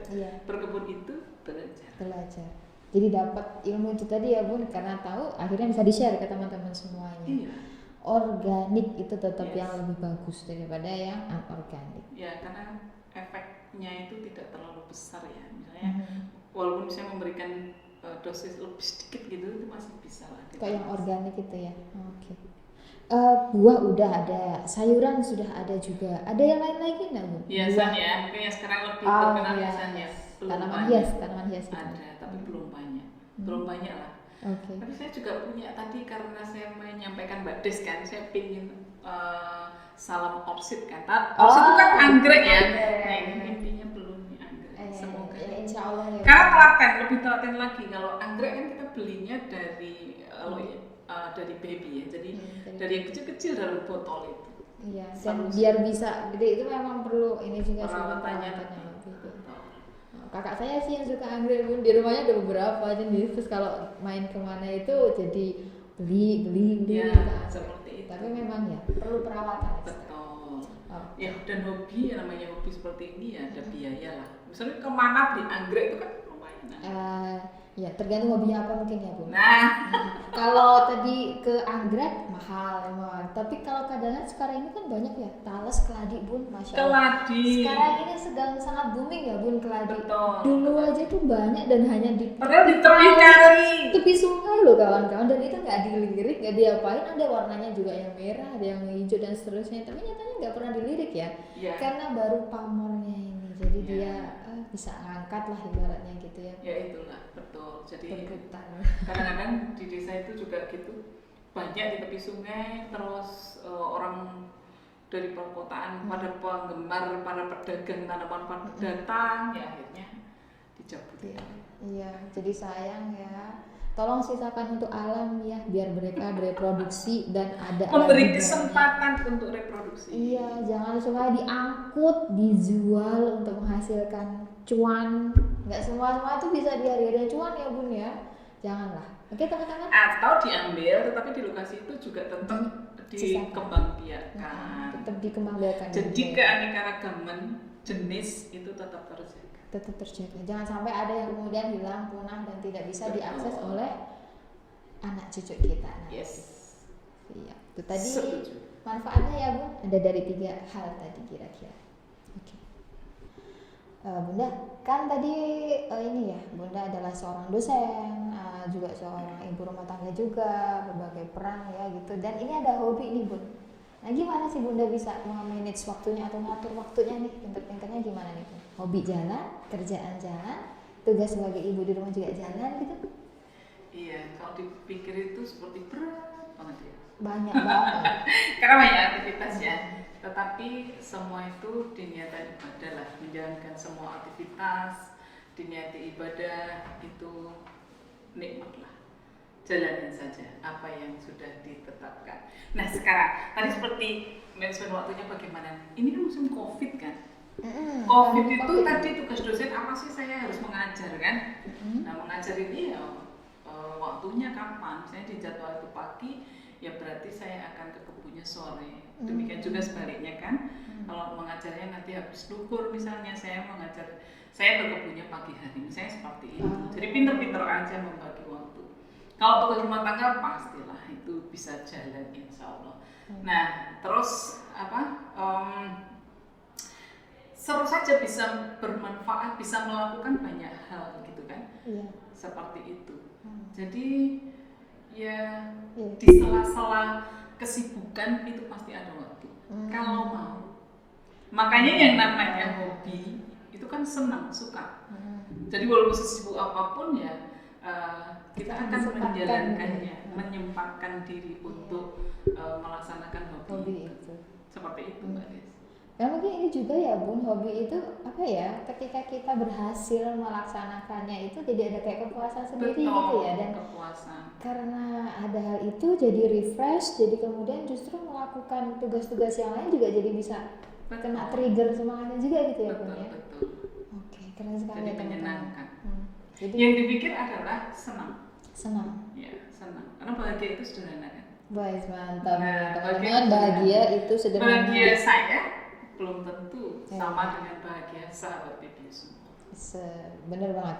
Berkebun itu belajar. Jadi dapat ilmu itu tadi ya Bun, karena tahu akhirnya bisa di-share ke teman-teman semuanya. Iya. Organik itu tetap yang lebih bagus daripada yang anorganik. Ya, karena efeknya itu tidak terlalu besar ya. Misalnya walaupun bisa memberikan dosis lebih sedikit gitu itu masih bisa lah. Kayak yang organik itu ya. Oke. Buah udah ada, sayuran sudah ada juga. Ada yang lain lagi nggak Bu? Hiasan ya, mungkin yang sekarang lebih terkenal hiasan ya. Tanaman hias ada, tapi belum banyak lah. Tapi saya juga punya tadi karena saya menyampaikan Mbak Des kan, saya pingin salam orsid kan. Orsid itu kan anggrek ya. Nah ini mimpinya belum nih anggrek. Semoga. Ya, insya Allah ya. Karena lebih telaten lagi. Kalau anggrek kan kita belinya dari baby ya, jadi dari yang kecil-kecil dalam botol itu. Iya. Dan biar bisa gede itu memang perlu ini juga perawatannya. Kakak saya sih yang suka anggrek Bun, di rumahnya ada beberapa jenis, terus kalau main kemana itu jadi beli ya, seperti itu. Tapi memang ya perlu perawatan. Betul. Ya dan hobi namanya hobi seperti ini ya ada biaya lah. Misalnya kemana beli anggrek itu kan lumayan. Ya tergantung hobinya apa mungkin ya Bun. Nah, kalau tadi ke anggrek mahal emang. Tapi kalau kadang sekarang ini kan banyak ya talas, keladi Bun, masya Allah. Keladi. Sekarang ini sedang sangat booming ya Bun keladi. Betul. Dulu aja tuh banyak dan hanya padahal di tepi kali. Tepi sungai loh kawan-kawan, dan itu nggak dilirik, nggak diapain. Ada warnanya juga yang merah, ada yang hijau dan seterusnya. Tapi nyatanya nggak pernah dilirik ya. Karena baru pamornya ini, jadi dia bisa ngangkat lah ibaratnya gitu ya. Ya itulah. Betul, jadi kadang-kadang di desa itu juga gitu, banyak di tepi sungai, terus orang dari perkotaan pada penggemar, para pedagang tanaman pada datang, ya akhirnya dicabut. Iya, jadi sayang ya. Tolong sisakan untuk alam ya, biar mereka bereproduksi dan ada memberi kesempatan untuk reproduksi. Iya, jangan semua diangkut, dijual untuk menghasilkan cuan. Nggak semua itu bisa di hari-hari cuan ya Bun ya. Janganlah. Oke teman-teman. Atau diambil, tetapi di lokasi itu juga tetap dikembangbiakan. Tetap dikembangbiakan. Jadi keanekaragaman jenis itu tetap terjaga. Jangan sampai ada yang kemudian hilang, punah dan tidak bisa diakses oleh anak cucu kita. Yes. Iya. Itu tadi setuju. Manfaatnya ya Bun, ada dari 3 hal tadi kira-kira. Oke. Bunda, kan tadi ini ya, Bunda adalah seorang dosen, juga seorang ibu rumah tangga juga, berbagai peran ya gitu. Dan ini ada hobi nih Bun. Nah gimana sih Bunda bisa manage waktunya atau ngatur waktunya nih, pinter-pinternya gimana nih Bun? Hobi jalan, kerjaan jalan, tugas sebagai ibu di rumah juga jalan gitu? Iya, kalau dipikir itu seperti berat banget ya. banyak banget. Karena banyak aktivitas ya. Tetapi semua itu diniatkan ibadah lah, menjalankan semua aktivitas diniati ibadah itu nikmat lah. Jalanin saja apa yang sudah ditetapkan. Nah sekarang tadi seperti manajemen waktunya bagaimana? Ini kan musim COVID kan. COVID itu tadi tugas dosen apa sih, saya harus mengajar kan. Nah mengajar ini ya waktunya kapan? Misalnya di jadwal itu pagi, ya berarti saya akan ke kebunnya sore. Demikian juga sebaliknya kan. Kalau mengajarnya nanti habis duhur misalnya, saya ke kebunnya pagi hari. Misalnya seperti itu. Jadi pinter-pinter aja membagi waktu. Kalau tugas rumah tangga pastilah itu bisa jalan insya Allah. Nah terus seru saja, bisa bermanfaat, bisa melakukan banyak hal gitu kan. Seperti itu. Jadi ya di sela-sela kesibukan itu pasti ada waktu. Kalau mau. Makanya yang namanya hobi itu kan senang, suka. Jadi walaupun sesibuk apapun ya kita akan menjalankannya, menyempatkan diri untuk melaksanakan hobi itu. Seperti itu Mbak Des. Ya mungkin ini juga ya Bun, hobi itu apa ya, ketika kita berhasil melaksanakannya itu jadi ada kayak kepuasan sendiri. Betul, gitu ya, dan kepuasan. Karena ada hal itu jadi refresh, jadi kemudian justru melakukan tugas-tugas yang lain juga jadi bisa kena trigger semangatnya juga gitu ya Bun ya. Betul. Oke, keren sekali. Jadi menyenangkan. Jadi yang dipikir adalah senang. Ya, senang. Karena bahagia itu sederhana kan. Baik, mantap. Teman-teman, bahagia itu sederhana. Bahagia saya belum tentu sama dengan bahagia sahabat Bibi semua. Benar banget.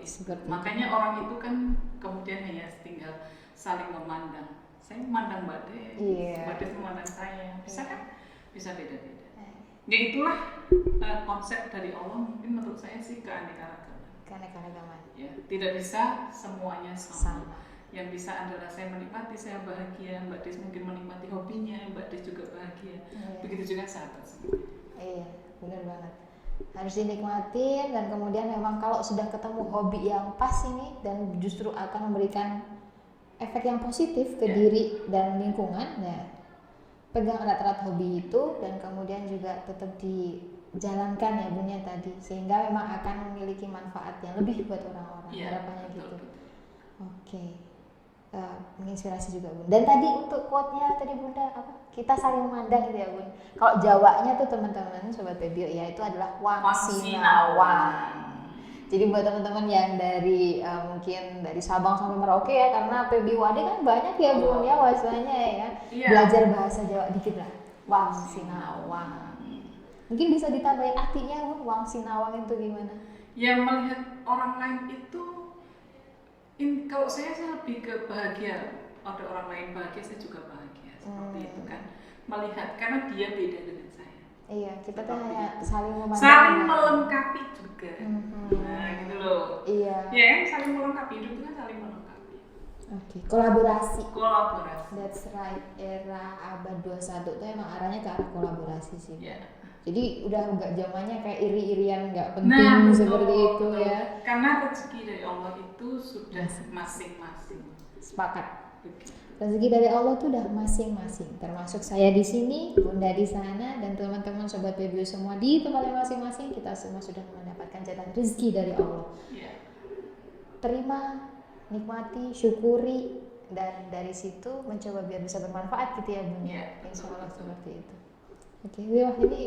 Seperti makanya orang itu kan kemudian hanya tinggal saling memandang. Saya memandang Mbak Des, Mbak Des memandang saya. Bisa kan? Bisa beda-beda. Ya itulah konsep dari Allah, mungkin menurut saya sih keanekaragaman. Ya, tidak bisa semuanya sama. Yang bisa adalah saya menikmati, saya bahagia, Mbak Des mungkin menikmati hobinya, Mbak Des juga bahagia. Begitu juga sahabat semua. Iya, benar banget. Harus dinikmatin, dan kemudian memang kalau sudah ketemu hobi yang pas ini dan justru akan memberikan efek yang positif ke diri dan lingkungan, ya pegang erat-erat hobi itu dan kemudian juga tetap dijalankan ya Bun tadi, sehingga memang akan memiliki manfaat yang lebih buat orang-orang. Harapannya gitu. Oke. Menginspirasi juga Bun. Dan tadi untuk quote-nya tadi Bunda apa? Kita saling memandang gitu ya Bun. Kalau Jawanya tuh teman-teman sobat Pebio ya itu adalah wangsinawang. Jadi buat teman-teman yang dari mungkin dari Sabang sampai Merauke ya, karena Pebio Wade kan banyak ya Bun ya bahasanya ya. Belajar bahasa Jawa dikit lah. Wangsinawang. Mungkin bisa ditambahin artinya Bun, wangsinawang itu gimana? Ya melihat orang lain itu kalau saya lebih ke bahagia, ada orang lain bahagia, saya juga bahagia, seperti itu kan. Melihat, karena dia beda dengan saya. Iya, kita tuh hanya saling memandang. Saling melengkapi juga. Nah, gitu loh. Iya. Ya kan, saling melengkapi, hidup itu kan saling melengkapi. Oke, kolaborasi. That's right. Era abad 21 tuh emang arahnya ke arah kolaborasi sih. Iya. Jadi udah nggak zamannya kayak iri-irian nggak penting seperti itu ya. Karena rezeki dari Allah itu sudah masing-masing. Sepakat. Rezeki dari Allah tuh udah masing-masing. Termasuk saya di sini, Bunda di sana, dan teman-teman sobat Pebio semua di tempatnya masing-masing. Kita semua sudah mendapatkan jatah rezeki dari Allah. Terima, nikmati, syukuri, dan dari situ mencoba biar bisa bermanfaat gitu ya Bunda. Insya Allah seperti itu. Oke, wah ini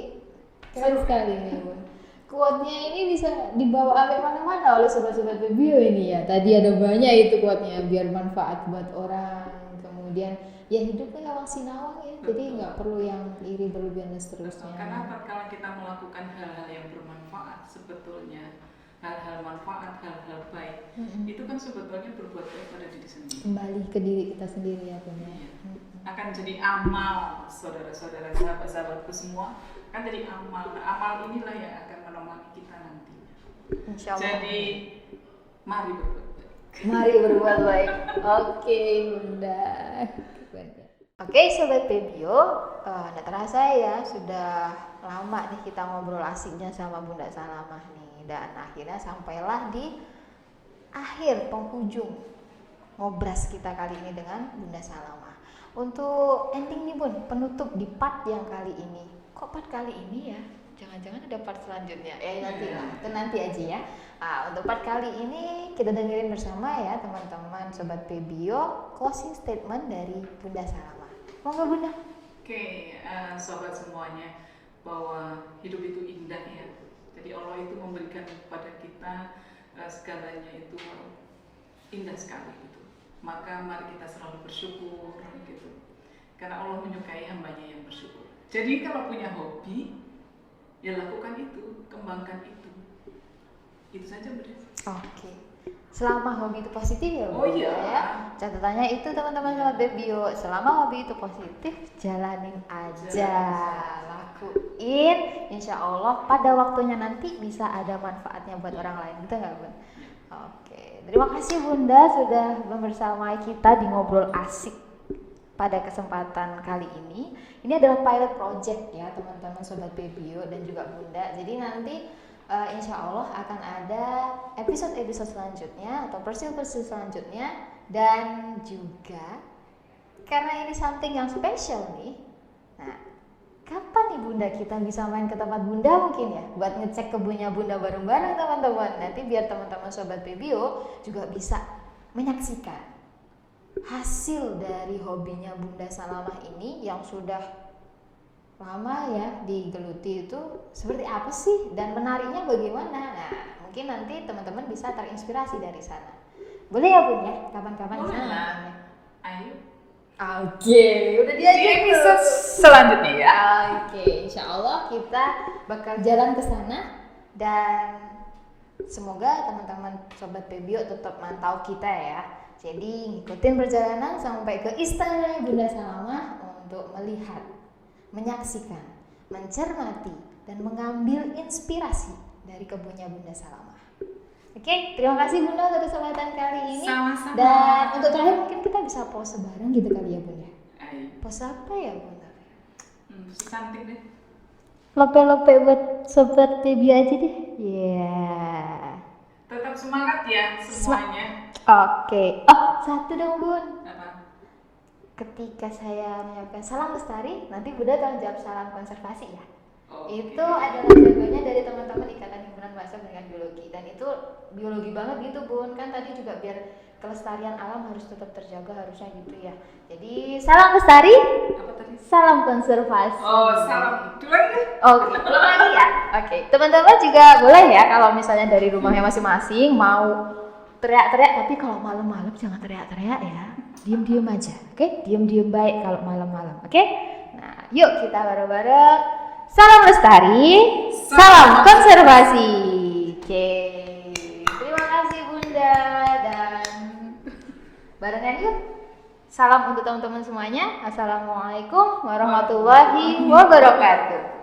keren sekali nih Bun. Quote-nya ini bisa dibawa sampai mana-mana oleh sobat-sobat Pebio ini ya. Tadi ada banyak itu quote-nya, biar manfaat buat orang. Kemudian ya hidupnya wangsinawang ya. Jadi nggak perlu yang iri berlebihan dan seterusnya. Karena kalau kita melakukan hal-hal yang bermanfaat, sebetulnya hal-hal manfaat, hal-hal baik, itu kan sebetulnya berbuat baik pada diri sendiri. Kembali ke diri kita sendiri ya Bun ya. Akan jadi amal, saudara-saudara, sahabat-sahabatku semua, kan jadi amal. Nah, amal inilah yang akan menemani kita nantinya. Insya Allah. Jadi mari berbuat baik. Mari berbuat baik. Oke Bunda. Oke sobat Pebio, nggak terasa ya sudah lama nih kita ngobrol asiknya sama Bunda Salamah nih, dan akhirnya sampailah di akhir penghujung ngobras kita kali ini dengan Bunda Salamah. Untuk ending nih Bun, penutup di part yang kali ini. Kok part kali ini ya? Jangan-jangan ada part selanjutnya. Nanti lah, itu nanti aja ya. Untuk part kali ini kita dengerin bersama ya teman-teman Sobat Pebio, closing statement dari Bunda Salama. Monggo Bunda. Oke, sobat semuanya, bahwa hidup itu indah ya. Jadi Allah itu memberikan kepada kita segalanya itu indah sekali gitu. Maka mari kita selalu bersyukur gitu. Karena Allah menyukai hambanya yang bersyukur. Jadi kalau punya hobi, ya lakukan itu, kembangkan itu. Itu saja Bunda. Oke. Selama hobi itu positif ya Bu. Oh iya. Ya. Catatannya itu teman-teman Sobat Pebio, selama hobi itu positif, jalanin aja. Lakuin, insya Allah pada waktunya nanti bisa ada manfaatnya buat orang lain, gitu nggak Bun? Oke, terima kasih Bunda sudah bersama kita di Ngobrol Asik pada kesempatan kali ini. Ini adalah pilot project ya teman-teman Sobat Pebio dan juga Bunda. Jadi nanti insya Allah akan ada episode-episode selanjutnya atau persil-persil selanjutnya, dan juga karena ini something yang spesial nih. Nah, kapan nih Bunda kita bisa main ke tempat Bunda mungkin ya, buat ngecek kebunnya Bunda bareng-bareng teman-teman. Nanti biar teman-teman Sobat Pebio juga bisa menyaksikan hasil dari hobinya Bunda Salama ini yang sudah lama ya digeluti itu seperti apa sih dan menariknya bagaimana. Nah, mungkin nanti teman-teman bisa terinspirasi dari sana. Boleh ya Bun ya, kapan-kapan di sana. Ayo. Oke, udah Di episode selanjutnya ya. Oke, insya Allah kita bakal jalan ke sana dan semoga teman-teman Sobat Pebio tetap mantau kita ya. Jadi ngikutin perjalanan sampai ke istana Bunda Salama untuk melihat, menyaksikan, mencermati, dan mengambil inspirasi dari kebunnya Bunda Salama. Oke, terima kasih Bunda untuk kesempatan kali ini. Sama-sama. Dan untuk terakhir mungkin kita bisa pose bareng gitu kali ya Bunda. Ayo. Pose apa ya Bunda? Cantik deh. Lope-lope buat Sobat Pebio aja deh. Yeah. Tetap semangat ya semuanya. Oke. Oh, satu dong Bun. Apa? Ketika saya menyampaikan salam lestari, nanti Bunda tolong jawab salam konservasi ya. Okay. Itu adalah jagoannya dari teman-teman Ikatan Himpunan Mahasiswa Pendidikan Biologi, dan itu biologi banget gitu Bun. Kan tadi juga biar kelestarian alam harus tetap terjaga, harusnya gitu ya. Jadi salam lestari. Apa tadi? Salam konservasi. Oh, salam. Dulu lagi. Oke, ulang lagi ya. Oke, teman-teman juga boleh ya kalau misalnya dari rumahnya masing-masing mau teriak-teriak, tapi kalau malam-malam jangan teriak-teriak ya. Diam-diam aja, oke? Diam-diam baik kalau malam-malam, oke? Nah, yuk kita bareng-bareng. Salam lestari, salam konservasi. Oke. Terima kasih Bunda dan barengan yuk. Salam untuk teman-teman semuanya. Assalamualaikum warahmatullahi wabarakatuh.